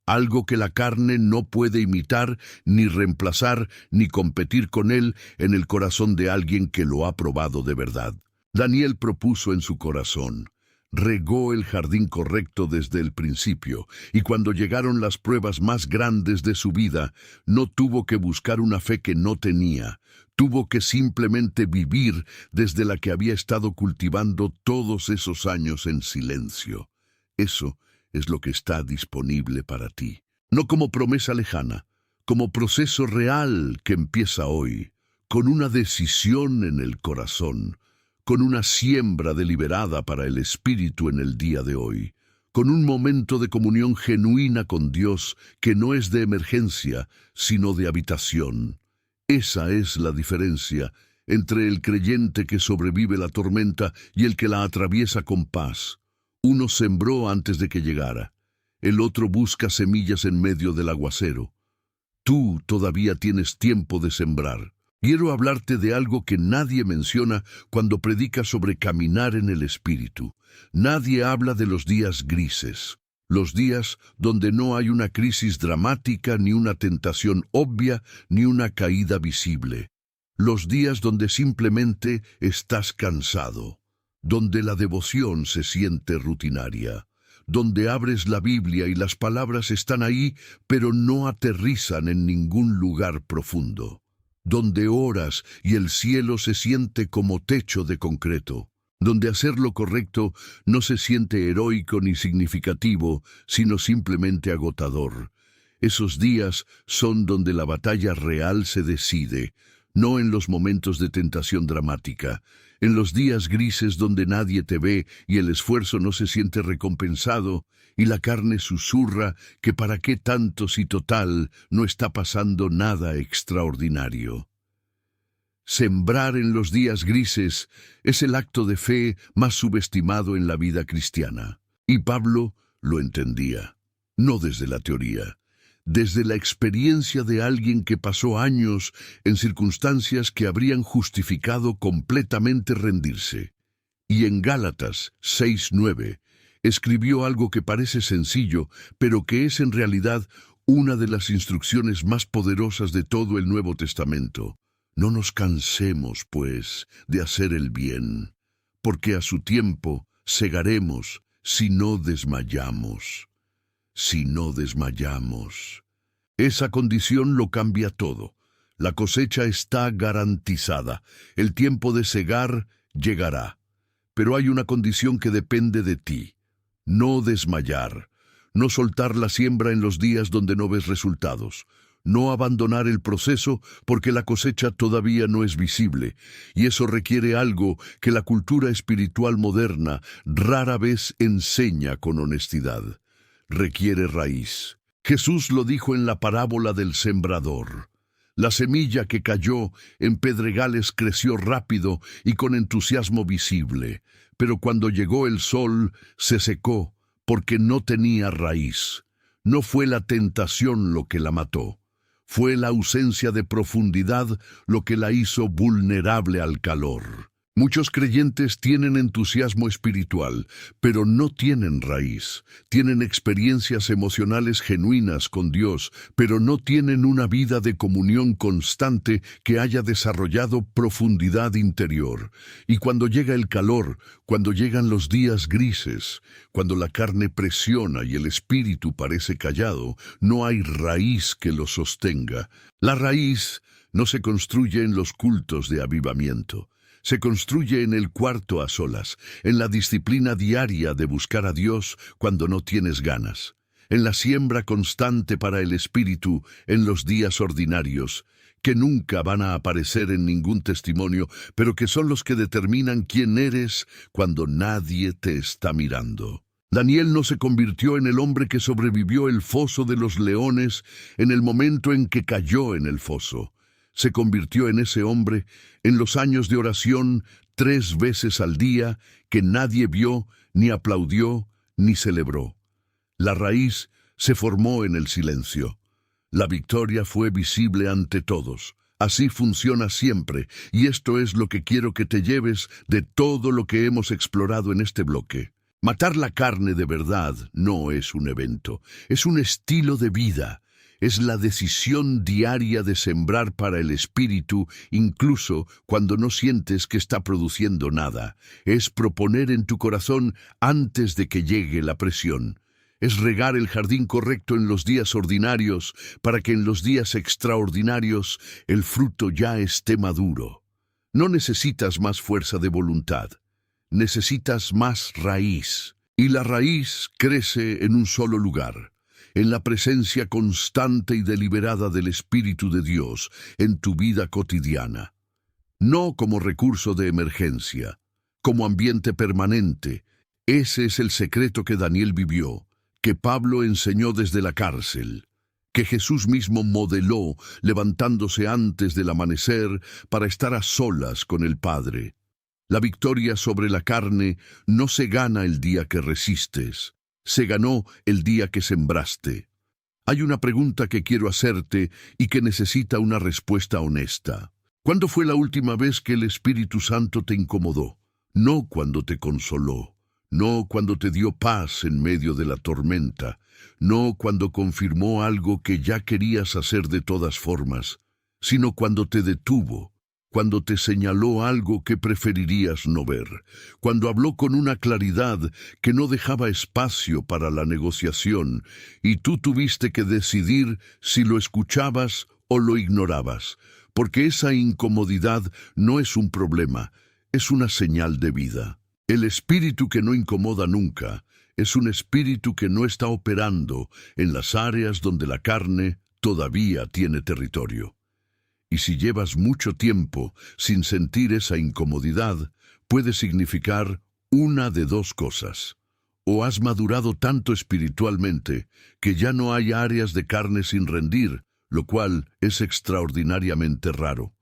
[SPEAKER 1] algo que la carne no puede imitar, ni reemplazar, ni competir con él en el corazón de alguien que lo ha probado de verdad. Daniel propuso en su corazón, regó el jardín correcto desde el principio, y cuando llegaron las pruebas más grandes de su vida, no tuvo que buscar una fe que no tenía, tuvo que simplemente vivir desde la que había estado cultivando todos esos años en silencio. Eso es lo que está disponible para ti, no como promesa lejana, como proceso real que empieza hoy, con una decisión en el corazón, con una siembra deliberada para el Espíritu en el día de hoy, con un momento de comunión genuina con Dios que no es de emergencia, sino de habitación. Esa es la diferencia entre el creyente que sobrevive la tormenta y el que la atraviesa con paz. Uno sembró antes de que llegara, el otro busca semillas en medio del aguacero. Tú todavía tienes tiempo de sembrar. Quiero hablarte de algo que nadie menciona cuando predica sobre caminar en el Espíritu. Nadie habla de los días grises, los días donde no hay una crisis dramática, ni una tentación obvia, ni una caída visible. Los días donde simplemente estás cansado, donde la devoción se siente rutinaria, donde abres la Biblia y las palabras están ahí, pero no aterrizan en ningún lugar profundo, donde oras y el cielo se siente como techo de concreto, donde hacer lo correcto no se siente heroico ni significativo, sino simplemente agotador. Esos días son donde la batalla real se decide, no en los momentos de tentación dramática, en los días grises donde nadie te ve y el esfuerzo no se siente recompensado, y la carne susurra que para qué tanto si total no está pasando nada extraordinario. Sembrar en los días grises es el acto de fe más subestimado en la vida cristiana. Y Pablo lo entendía, no desde la teoría, desde la experiencia de alguien que pasó años en circunstancias que habrían justificado completamente rendirse. Y en Gálatas 6:9 escribió algo que parece sencillo, pero que es en realidad una de las instrucciones más poderosas de todo el Nuevo Testamento. No nos cansemos, pues, de hacer el bien, porque a su tiempo segaremos si no desmayamos. Si no desmayamos. Esa condición lo cambia todo. La cosecha está garantizada. El tiempo de segar llegará. Pero hay una condición que depende de ti. No desmayar. No soltar la siembra en los días donde no ves resultados. No abandonar el proceso porque la cosecha todavía no es visible, y eso requiere algo que la cultura espiritual moderna rara vez enseña con honestidad. Requiere raíz. Jesús lo dijo en la parábola del sembrador. La semilla que cayó en pedregales creció rápido y con entusiasmo visible, pero cuando llegó el sol se secó porque no tenía raíz. No fue la tentación lo que la mató. Fue la ausencia de profundidad lo que la hizo vulnerable al calor. Muchos creyentes tienen entusiasmo espiritual, pero no tienen raíz. Tienen experiencias emocionales genuinas con Dios, pero no tienen una vida de comunión constante que haya desarrollado profundidad interior. Y cuando llega el calor, cuando llegan los días grises, cuando la carne presiona y el espíritu parece callado, no hay raíz que lo sostenga. La raíz no se construye en los cultos de avivamiento. Se construye en el cuarto a solas, en la disciplina diaria de buscar a Dios cuando no tienes ganas, en la siembra constante para el espíritu en los días ordinarios, que nunca van a aparecer en ningún testimonio, pero que son los que determinan quién eres cuando nadie te está mirando. Daniel no se convirtió en el hombre que sobrevivió el foso de los leones en el momento en que cayó en el foso. Se convirtió en ese hombre en los años de oración 3 veces al día que nadie vio, ni aplaudió, ni celebró. La raíz se formó en el silencio. La victoria fue visible ante todos. Así funciona siempre, y esto es lo que quiero que te lleves de todo lo que hemos explorado en este bloque. Matar la carne de verdad no es un evento, es un estilo de vida. Es la decisión diaria de sembrar para el espíritu, incluso cuando no sientes que está produciendo nada. Es proponer en tu corazón antes de que llegue la presión. Es regar el jardín correcto en los días ordinarios para que en los días extraordinarios el fruto ya esté maduro. No necesitas más fuerza de voluntad. Necesitas más raíz. Y la raíz crece en un solo lugar. En la presencia constante y deliberada del Espíritu de Dios en tu vida cotidiana. No como recurso de emergencia, como ambiente permanente. Ese es el secreto que Daniel vivió, que Pablo enseñó desde la cárcel, que Jesús mismo modeló levantándose antes del amanecer para estar a solas con el Padre. La victoria sobre la carne no se gana el día que resistes. Se ganó el día que sembraste. Hay una pregunta que quiero hacerte y que necesita una respuesta honesta. ¿Cuándo fue la última vez que el Espíritu Santo te incomodó? No cuando te consoló, no cuando te dio paz en medio de la tormenta, no cuando confirmó algo que ya querías hacer de todas formas, sino cuando te detuvo, cuando te señaló algo que preferirías no ver, cuando habló con una claridad que no dejaba espacio para la negociación, y tú tuviste que decidir si lo escuchabas o lo ignorabas, porque esa incomodidad no es un problema, es una señal de vida. El espíritu que no incomoda nunca es un espíritu que no está operando en las áreas donde la carne todavía tiene territorio. Y si llevas mucho tiempo sin sentir esa incomodidad, puede significar una de dos cosas. O has madurado tanto espiritualmente que ya no hay áreas de carne sin rendir, lo cual es extraordinariamente raro.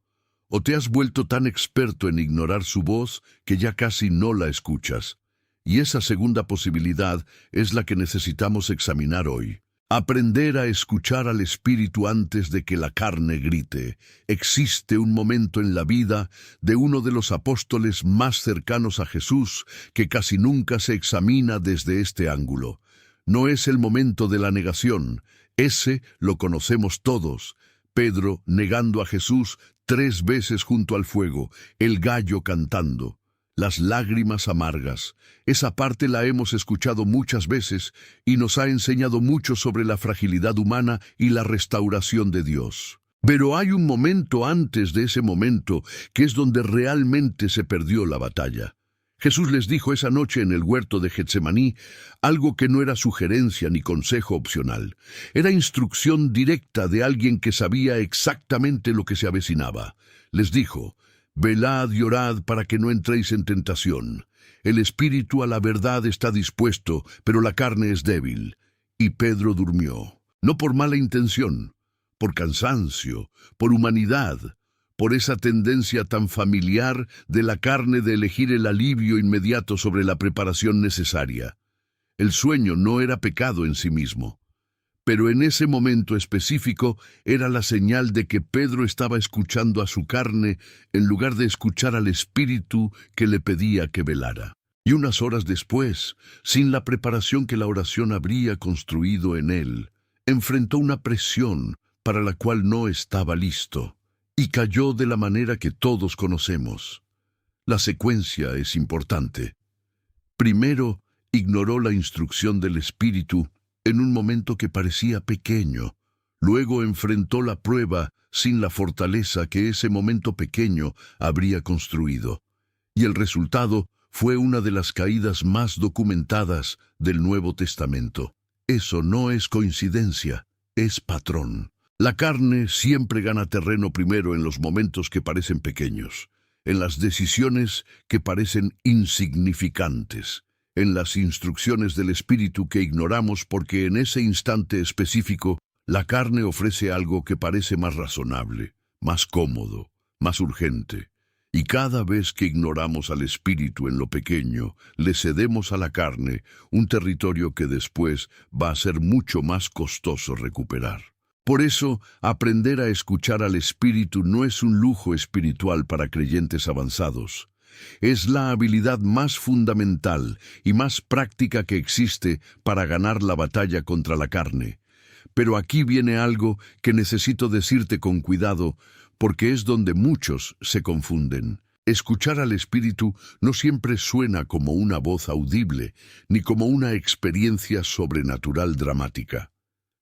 [SPEAKER 1] O te has vuelto tan experto en ignorar su voz que ya casi no la escuchas. Y esa segunda posibilidad es la que necesitamos examinar hoy. Aprender a escuchar al Espíritu antes de que la carne grite. Existe un momento en la vida de uno de los apóstoles más cercanos a Jesús que casi nunca se examina desde este ángulo. No es el momento de la negación. Ese lo conocemos todos. Pedro negando a Jesús 3 veces junto al fuego, el gallo cantando. Las lágrimas amargas. Esa parte la hemos escuchado muchas veces y nos ha enseñado mucho sobre la fragilidad humana y la restauración de Dios. Pero hay un momento antes de ese momento que es donde realmente se perdió la batalla. Jesús les dijo esa noche en el huerto de Getsemaní algo que no era sugerencia ni consejo opcional. Era instrucción directa de alguien que sabía exactamente lo que se avecinaba. Les dijo: velad y orad para que no entréis en tentación. El espíritu a la verdad está dispuesto, pero la carne es débil. Y Pedro durmió, no por mala intención, por cansancio, por humanidad, por esa tendencia tan familiar de la carne de elegir el alivio inmediato sobre la preparación necesaria. El sueño no era pecado en sí mismo, Pero en ese momento específico era la señal de que Pedro estaba escuchando a su carne en lugar de escuchar al Espíritu que le pedía que velara. Y unas horas después, sin la preparación que la oración habría construido en él, enfrentó una presión para la cual no estaba listo, y cayó de la manera que todos conocemos. La secuencia es importante. Primero, ignoró la instrucción del Espíritu en un momento que parecía pequeño. Luego enfrentó la prueba sin la fortaleza que ese momento pequeño habría construido. Y el resultado fue una de las caídas más documentadas del Nuevo Testamento. Eso no es coincidencia, es patrón. La carne siempre gana terreno primero en los momentos que parecen pequeños, en las decisiones que parecen insignificantes, en las instrucciones del Espíritu que ignoramos porque en ese instante específico la carne ofrece algo que parece más razonable, más cómodo, más urgente. Y cada vez que ignoramos al Espíritu en lo pequeño, le cedemos a la carne un territorio que después va a ser mucho más costoso recuperar. Por eso, aprender a escuchar al Espíritu no es un lujo espiritual para creyentes avanzados. Es la habilidad más fundamental y más práctica que existe para ganar la batalla contra la carne. Pero aquí viene algo que necesito decirte con cuidado, porque es donde muchos se confunden. Escuchar al Espíritu no siempre suena como una voz audible, ni como una experiencia sobrenatural dramática.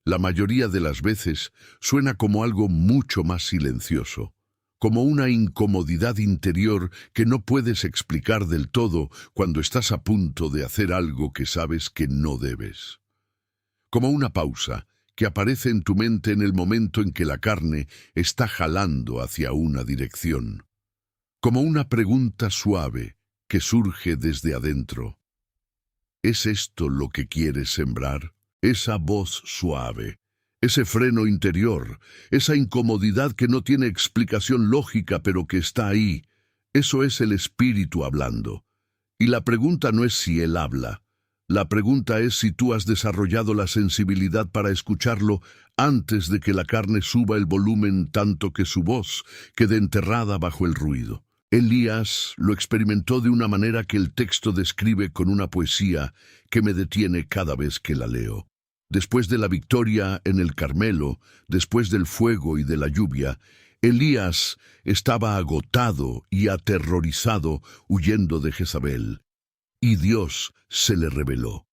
[SPEAKER 1] La mayoría de las veces suena como algo mucho más silencioso, como una incomodidad interior que no puedes explicar del todo cuando estás a punto de hacer algo que sabes que no debes. Como una pausa que aparece en tu mente en el momento en que la carne está jalando hacia una dirección. Como una pregunta suave que surge desde adentro. ¿Es esto lo que quieres sembrar? Esa voz suave, ese freno interior, esa incomodidad que no tiene explicación lógica pero que está ahí, eso es el Espíritu hablando. Y la pregunta no es si Él habla, la pregunta es si tú has desarrollado la sensibilidad para escucharlo antes de que la carne suba el volumen tanto que su voz quede enterrada bajo el ruido. Elías lo experimentó de una manera que el texto describe con una poesía que me detiene cada vez que la leo. Después de la victoria en el Carmelo, después del fuego y de la lluvia, Elías estaba agotado y aterrorizado huyendo de Jezabel. Y Dios se le reveló.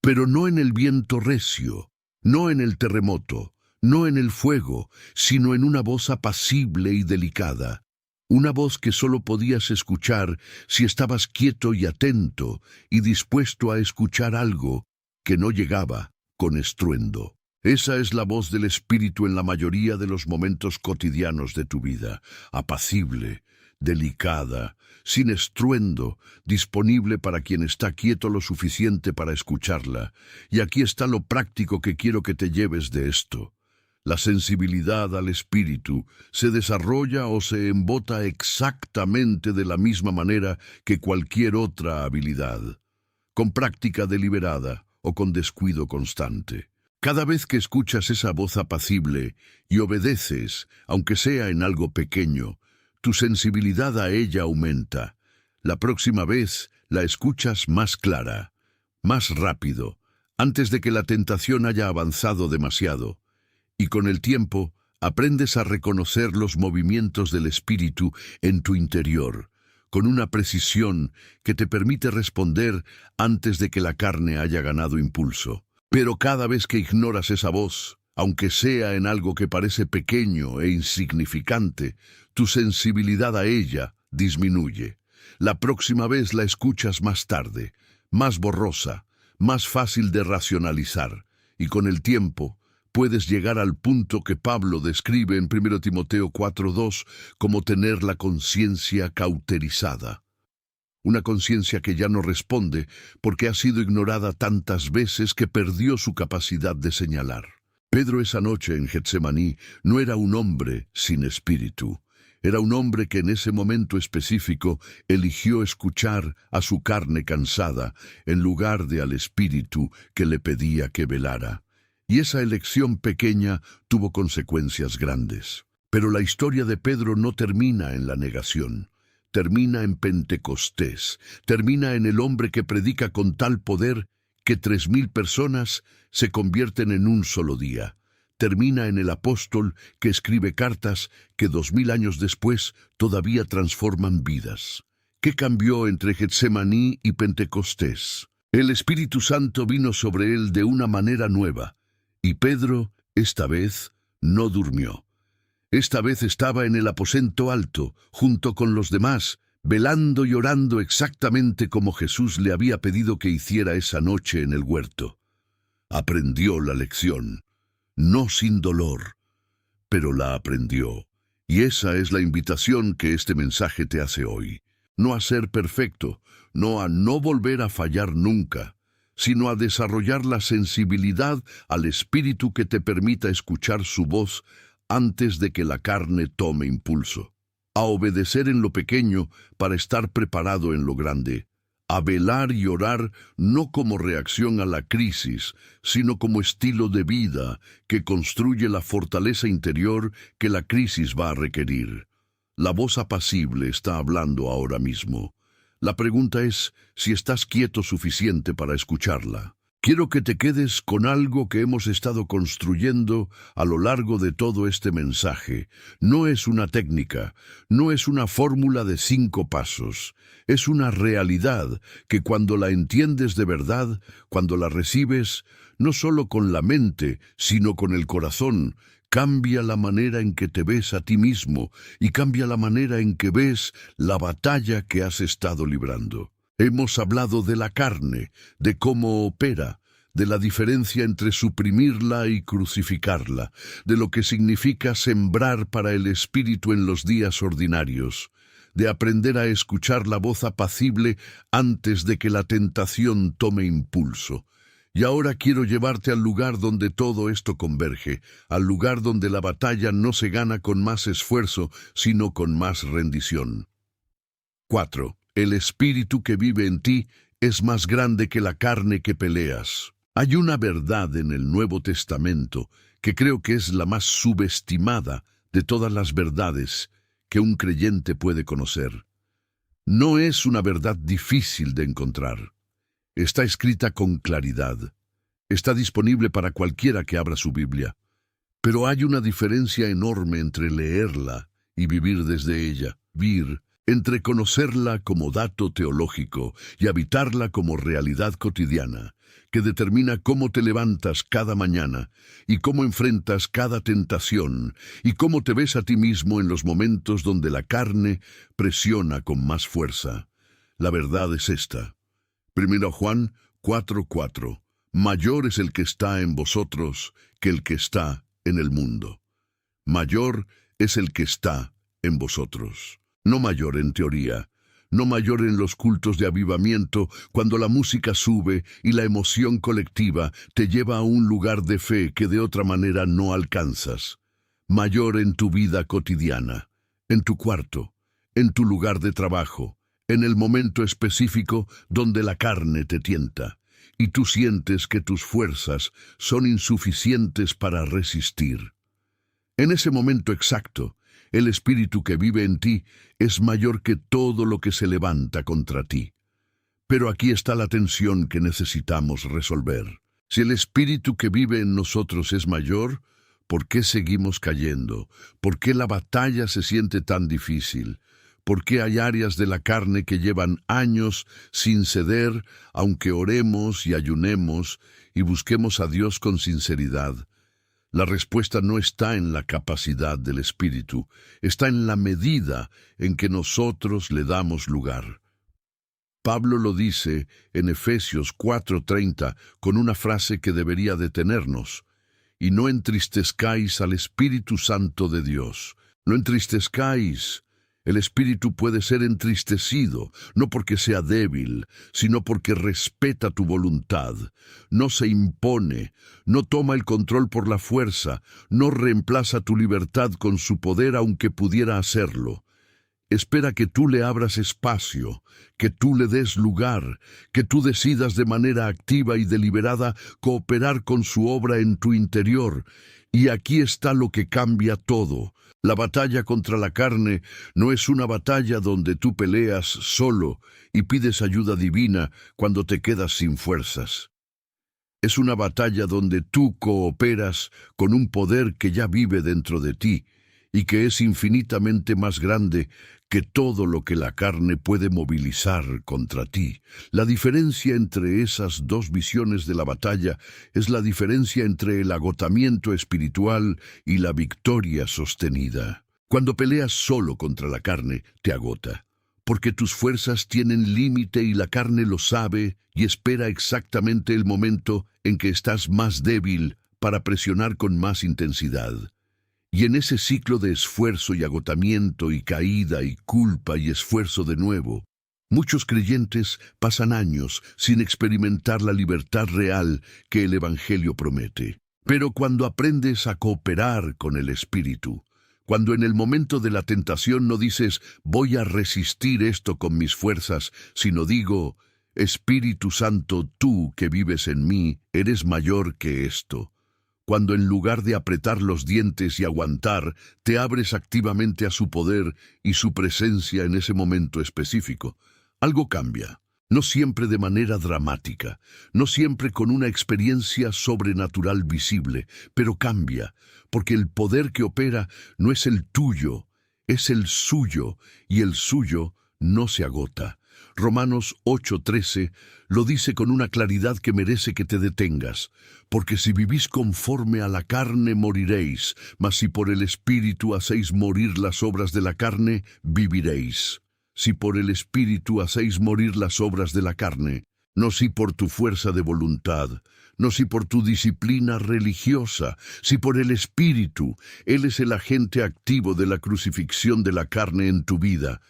[SPEAKER 1] Pero no en el viento recio, no en el terremoto, no en el fuego, sino en una voz apacible y delicada. Una voz que solo podías escuchar si estabas quieto y atento y dispuesto a escuchar algo que no llegaba con estruendo. Esa es la voz del Espíritu en la mayoría de los momentos cotidianos de tu vida, apacible, delicada, sin estruendo, disponible para quien está quieto lo suficiente para escucharla. Y aquí está lo práctico que quiero que te lleves de esto. La sensibilidad al Espíritu se desarrolla o se embota exactamente de la misma manera que cualquier otra habilidad, con práctica deliberada o con descuido constante. Cada vez que escuchas esa voz apacible y obedeces, aunque sea en algo pequeño, tu sensibilidad a ella aumenta. La próxima vez la escuchas más clara, más rápido, antes de que la tentación haya avanzado demasiado. Y con el tiempo, aprendes a reconocer los movimientos del Espíritu en tu interior, con una precisión que te permite responder antes de que la carne haya ganado impulso. Pero cada vez que ignoras esa voz, aunque sea en algo que parece pequeño e insignificante, tu sensibilidad a ella disminuye. La próxima vez la escuchas más tarde, más borrosa, más fácil de racionalizar, y con el tiempo puedes llegar al punto que Pablo describe en 1 Timoteo 4:2 como tener la conciencia cauterizada. Una conciencia que ya no responde porque ha sido ignorada tantas veces que perdió su capacidad de señalar. Pedro esa noche en Getsemaní no era un hombre sin espíritu. Era un hombre que en ese momento específico eligió escuchar a su carne cansada en lugar de al Espíritu que le pedía que velara. Y esa elección pequeña tuvo consecuencias grandes. Pero la historia de Pedro no termina en la negación. Termina en Pentecostés. Termina en el hombre que predica con tal poder que 3,000 personas se convierten en un solo día. Termina en el apóstol que escribe cartas que 2000 años después todavía transforman vidas. ¿Qué cambió entre Getsemaní y Pentecostés? El Espíritu Santo vino sobre él de una manera nueva, y Pedro, esta vez, no durmió. Esta vez estaba en el aposento alto, junto con los demás, velando y orando exactamente como Jesús le había pedido que hiciera esa noche en el huerto. Aprendió la lección, no sin dolor, pero la aprendió. Y esa es la invitación que este mensaje te hace hoy. No a ser perfecto, no a no volver a fallar nunca, sino a desarrollar la sensibilidad al Espíritu que te permita escuchar su voz antes de que la carne tome impulso. A obedecer en lo pequeño para estar preparado en lo grande. A velar y orar no como reacción a la crisis, sino como estilo de vida que construye la fortaleza interior que la crisis va a requerir. La voz apacible está hablando ahora mismo. La pregunta es si estás quieto suficiente para escucharla. Quiero que te quedes con algo que hemos estado construyendo a lo largo de todo este mensaje. No es una técnica, no es una fórmula de 5 pasos. Es una realidad que cuando la entiendes de verdad, cuando la recibes, no solo con la mente, sino con el corazón, cambia la manera en que te ves a ti mismo y cambia la manera en que ves la batalla que has estado librando. Hemos hablado de la carne, de cómo opera, de la diferencia entre suprimirla y crucificarla, de lo que significa sembrar para el espíritu en los días ordinarios, de aprender a escuchar la voz apacible antes de que la tentación tome impulso. Y ahora quiero llevarte al lugar donde todo esto converge, al lugar donde la batalla no se gana con más esfuerzo, sino con más rendición. 4. El espíritu que vive en ti es más grande que la carne que peleas. Hay una verdad en el Nuevo Testamento que creo que es la más subestimada de todas las verdades que un creyente puede conocer. No es una verdad difícil de encontrar. Está escrita con claridad. Está disponible para cualquiera que abra su Biblia. Pero hay una diferencia enorme entre leerla y vivir desde ella. Entre conocerla como dato teológico y habitarla como realidad cotidiana, que determina cómo te levantas cada mañana y cómo enfrentas cada tentación y cómo te ves a ti mismo en los momentos donde la carne presiona con más fuerza. La verdad es esta. 1 Juan 4:4. Mayor es el que está en vosotros que el que está en el mundo. Mayor es el que está en vosotros. No mayor en teoría, no mayor en los cultos de avivamiento, cuando la música sube y la emoción colectiva te lleva a un lugar de fe que de otra manera no alcanzas. Mayor en tu vida cotidiana, en tu cuarto, en tu lugar de trabajo, en el momento específico donde la carne te tienta, y tú sientes que tus fuerzas son insuficientes para resistir. En ese momento exacto, el espíritu que vive en ti es mayor que todo lo que se levanta contra ti. Pero aquí está la tensión que necesitamos resolver. Si el espíritu que vive en nosotros es mayor, ¿por qué seguimos cayendo? ¿Por qué la batalla se siente tan difícil? ¿Por qué hay áreas de la carne que llevan años sin ceder, aunque oremos y ayunemos y busquemos a Dios con sinceridad? La respuesta no está en la capacidad del Espíritu, está en la medida en que nosotros le damos lugar. Pablo lo dice en Efesios 4:30 con una frase que debería detenernos. Y no entristezcáis al Espíritu Santo de Dios. No entristezcáis. El espíritu puede ser entristecido, no porque sea débil, sino porque respeta tu voluntad. No se impone, no toma el control por la fuerza, no reemplaza tu libertad con su poder aunque pudiera hacerlo. Espera que tú le abras espacio, que tú le des lugar, que tú decidas de manera activa y deliberada cooperar con su obra en tu interior. Y aquí está lo que cambia todo. La batalla contra la carne no es una batalla donde tú peleas solo y pides ayuda divina cuando te quedas sin fuerzas. Es una batalla donde tú cooperas con un poder que ya vive dentro de ti y que es infinitamente más grande que todo lo que la carne puede movilizar contra ti. La diferencia entre esas dos visiones de la batalla es la diferencia entre el agotamiento espiritual y la victoria sostenida. Cuando peleas solo contra la carne, te agota, porque tus fuerzas tienen límite y la carne lo sabe y espera exactamente el momento en que estás más débil para presionar con más intensidad. Y en ese ciclo de esfuerzo y agotamiento y caída y culpa y esfuerzo de nuevo, muchos creyentes pasan años sin experimentar la libertad real que el Evangelio promete. Pero cuando aprendes a cooperar con el Espíritu, cuando en el momento de la tentación no dices, voy a resistir esto con mis fuerzas, sino digo, Espíritu Santo, tú que vives en mí, eres mayor que esto. Cuando en lugar de apretar los dientes y aguantar, te abres activamente a su poder y su presencia en ese momento específico, algo cambia. No siempre de manera dramática, no siempre con una experiencia sobrenatural visible, pero cambia, porque el poder que opera no es el tuyo, es el suyo, y el suyo no se agota. Romanos 8:13 lo dice con una claridad que merece que te detengas, porque si vivís conforme a la carne moriréis, mas si por el Espíritu hacéis morir las obras de la carne, viviréis. Si por el Espíritu hacéis morir las obras de la carne, no si por tu fuerza de voluntad, no si por tu disciplina religiosa, si por el Espíritu. Él es el agente activo de la crucifixión de la carne en tu vida.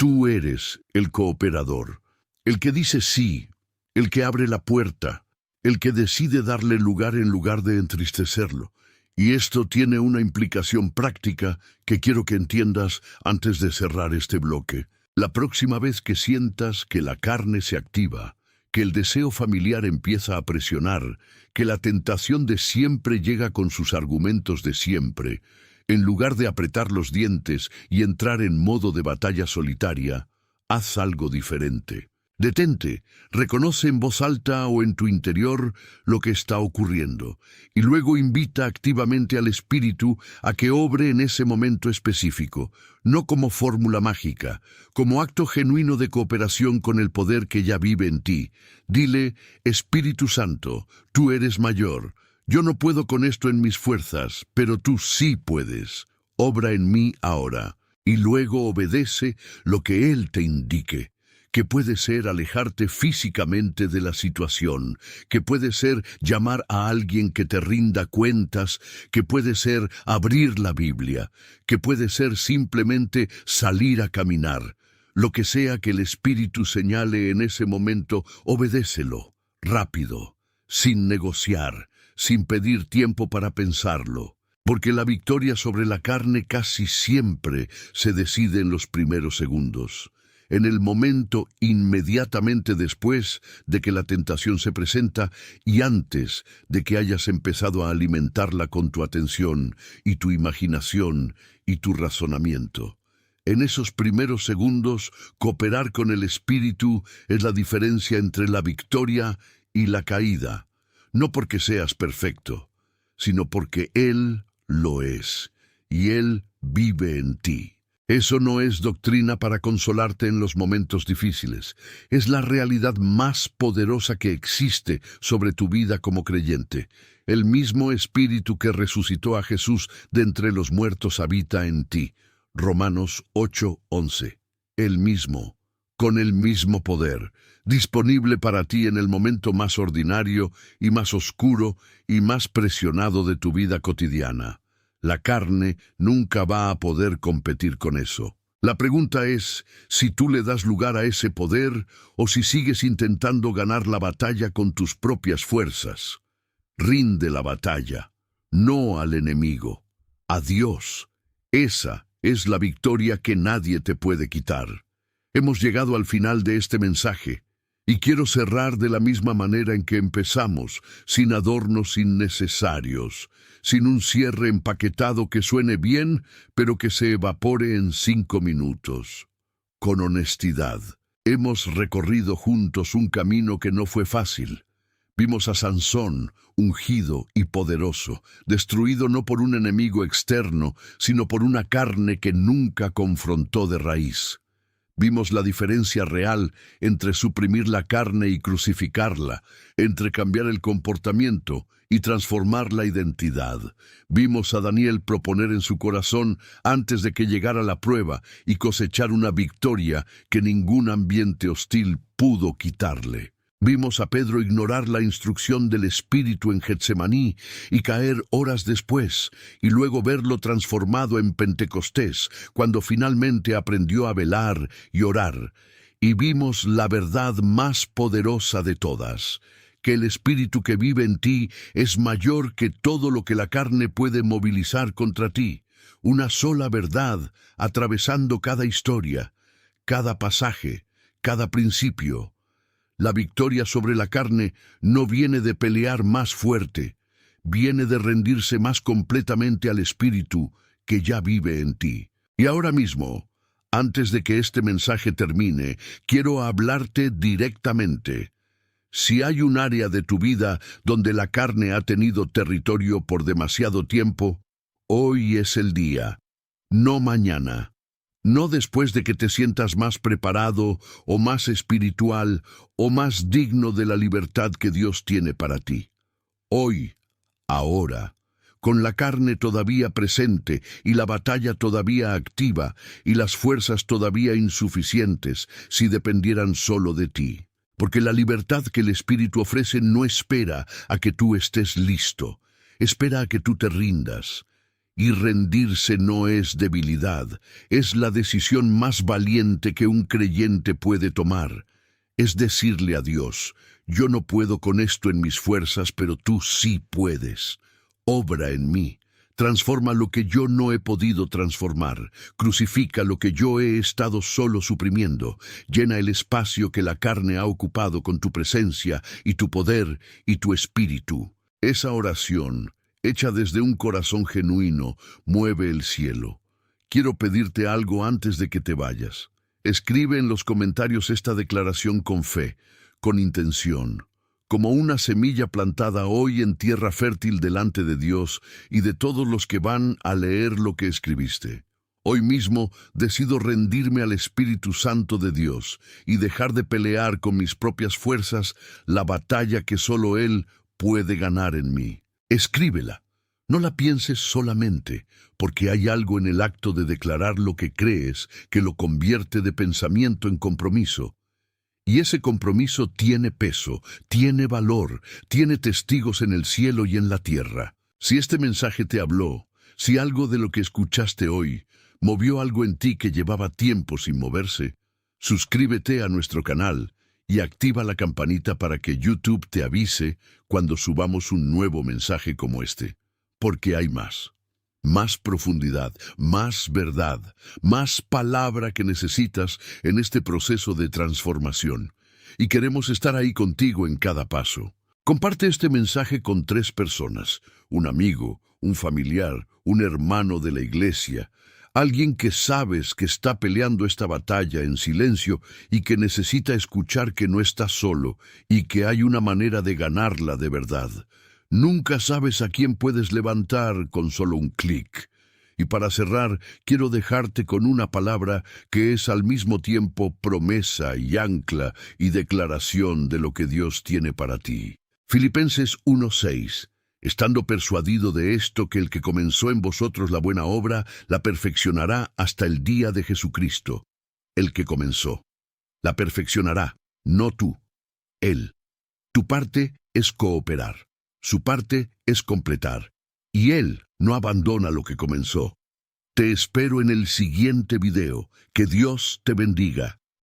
[SPEAKER 1] Tú eres el cooperador, el que dice sí, el que abre la puerta, el que decide darle lugar en lugar de entristecerlo. Y esto tiene una implicación práctica que quiero que entiendas antes de cerrar este bloque. La próxima vez que sientas que la carne se activa, que el deseo familiar empieza a presionar, que la tentación de siempre llega con sus argumentos de siempre, en lugar de apretar los dientes y entrar en modo de batalla solitaria, haz algo diferente. Detente, reconoce en voz alta o en tu interior lo que está ocurriendo, y luego invita activamente al Espíritu a que obre en ese momento específico, no como fórmula mágica, como acto genuino de cooperación con el poder que ya vive en ti. Dile, Espíritu Santo, tú eres mayor. Yo no puedo con esto en mis fuerzas, pero tú sí puedes. Obra en mí ahora, y luego obedece lo que Él te indique, que puede ser alejarte físicamente de la situación, que puede ser llamar a alguien que te rinda cuentas, que puede ser abrir la Biblia, que puede ser simplemente salir a caminar. Lo que sea que el Espíritu señale en ese momento, obedécelo, rápido, sin negociar, sin pedir tiempo para pensarlo, porque la victoria sobre la carne casi siempre se decide en los primeros segundos, en el momento inmediatamente después de que la tentación se presenta y antes de que hayas empezado a alimentarla con tu atención y tu imaginación y tu razonamiento. En esos primeros segundos, cooperar con el Espíritu es la diferencia entre la victoria y la caída. No porque seas perfecto, sino porque Él lo es, y Él vive en ti. Eso no es doctrina para consolarte en los momentos difíciles. Es la realidad más poderosa que existe sobre tu vida como creyente. El mismo Espíritu que resucitó a Jesús de entre los muertos habita en ti. Romanos 8:11. El mismo, con el mismo poder, disponible para ti en el momento más ordinario y más oscuro y más presionado de tu vida cotidiana. La carne nunca va a poder competir con eso. La pregunta es si tú le das lugar a ese poder o si sigues intentando ganar la batalla con tus propias fuerzas. Rinde la batalla, no al enemigo, a Dios. Esa Es la victoria que nadie te puede quitar. Hemos llegado al final de este mensaje, y quiero cerrar de la misma manera en que empezamos, sin adornos innecesarios, sin un cierre empaquetado que suene bien, pero que se evapore en 5 minutos. Con honestidad, hemos recorrido juntos un camino que no fue fácil. Vimos a Sansón, ungido y poderoso, destruido no por un enemigo externo, sino por una carne que nunca confrontó de raíz. Vimos la diferencia real entre suprimir la carne y crucificarla, entre cambiar el comportamiento y transformar la identidad. Vimos a Daniel proponer en su corazón antes de que llegara la prueba y cosechar una victoria que ningún ambiente hostil pudo quitarle. Vimos a Pedro ignorar la instrucción del Espíritu en Getsemaní y caer horas después, y luego verlo transformado en Pentecostés, cuando finalmente aprendió a velar y orar. Y vimos la verdad más poderosa de todas, que el Espíritu que vive en ti es mayor que todo lo que la carne puede movilizar contra ti. Una sola verdad atravesando cada historia, cada pasaje, cada principio. La victoria sobre la carne no viene de pelear más fuerte, viene de rendirse más completamente al Espíritu que ya vive en ti. Y ahora mismo, antes de que este mensaje termine, quiero hablarte directamente. Si hay un área de tu vida donde la carne ha tenido territorio por demasiado tiempo, hoy es el día, no mañana. No después de que te sientas más preparado, o más espiritual, o más digno de la libertad que Dios tiene para ti. Hoy, ahora, con la carne todavía presente, y la batalla todavía activa, y las fuerzas todavía insuficientes, si dependieran solo de ti. Porque la libertad que el Espíritu ofrece no espera a que tú estés listo, espera a que tú te rindas. Y rendirse no es debilidad, es la decisión más valiente que un creyente puede tomar. Es decirle a Dios, yo no puedo con esto en mis fuerzas, pero tú sí puedes. Obra en mí, transforma lo que yo no he podido transformar, crucifica lo que yo he estado solo suprimiendo, llena el espacio que la carne ha ocupado con tu presencia y tu poder y tu espíritu. Esa oración, hecha desde un corazón genuino, mueve el cielo. Quiero pedirte algo antes de que te vayas. Escribe en los comentarios esta declaración con fe, con intención, como una semilla plantada hoy en tierra fértil delante de Dios y de todos los que van a leer lo que escribiste. Hoy mismo decido rendirme al Espíritu Santo de Dios y dejar de pelear con mis propias fuerzas la batalla que solo Él puede ganar en mí. Escríbela. No la pienses solamente, porque hay algo en el acto de declarar lo que crees que lo convierte de pensamiento en compromiso. Y ese compromiso tiene peso, tiene valor, tiene testigos en el cielo y en la tierra. Si este mensaje te habló, si algo de lo que escuchaste hoy movió algo en ti que llevaba tiempo sin moverse, suscríbete a nuestro canal y activa la campanita para que YouTube te avise cuando subamos un nuevo mensaje como este. Porque hay más. Más profundidad, más verdad, más palabra que necesitas en este proceso de transformación. Y queremos estar ahí contigo en cada paso. Comparte este mensaje con 3 personas, un amigo, un familiar, un hermano de la iglesia, alguien que sabes que está peleando esta batalla en silencio y que necesita escuchar que no está solo y que hay una manera de ganarla de verdad. Nunca sabes a quién puedes levantar con solo un clic. Y para cerrar, quiero dejarte con una palabra que es al mismo tiempo promesa y ancla y declaración de lo que Dios tiene para ti. Filipenses 1:6. Estando persuadido de esto, que el que comenzó en vosotros la buena obra, la perfeccionará hasta el día de Jesucristo. El que comenzó. La perfeccionará, no tú, Él. Tu parte es cooperar. Su parte es completar. Y Él no abandona lo que comenzó. Te espero en el siguiente video. Que Dios te bendiga.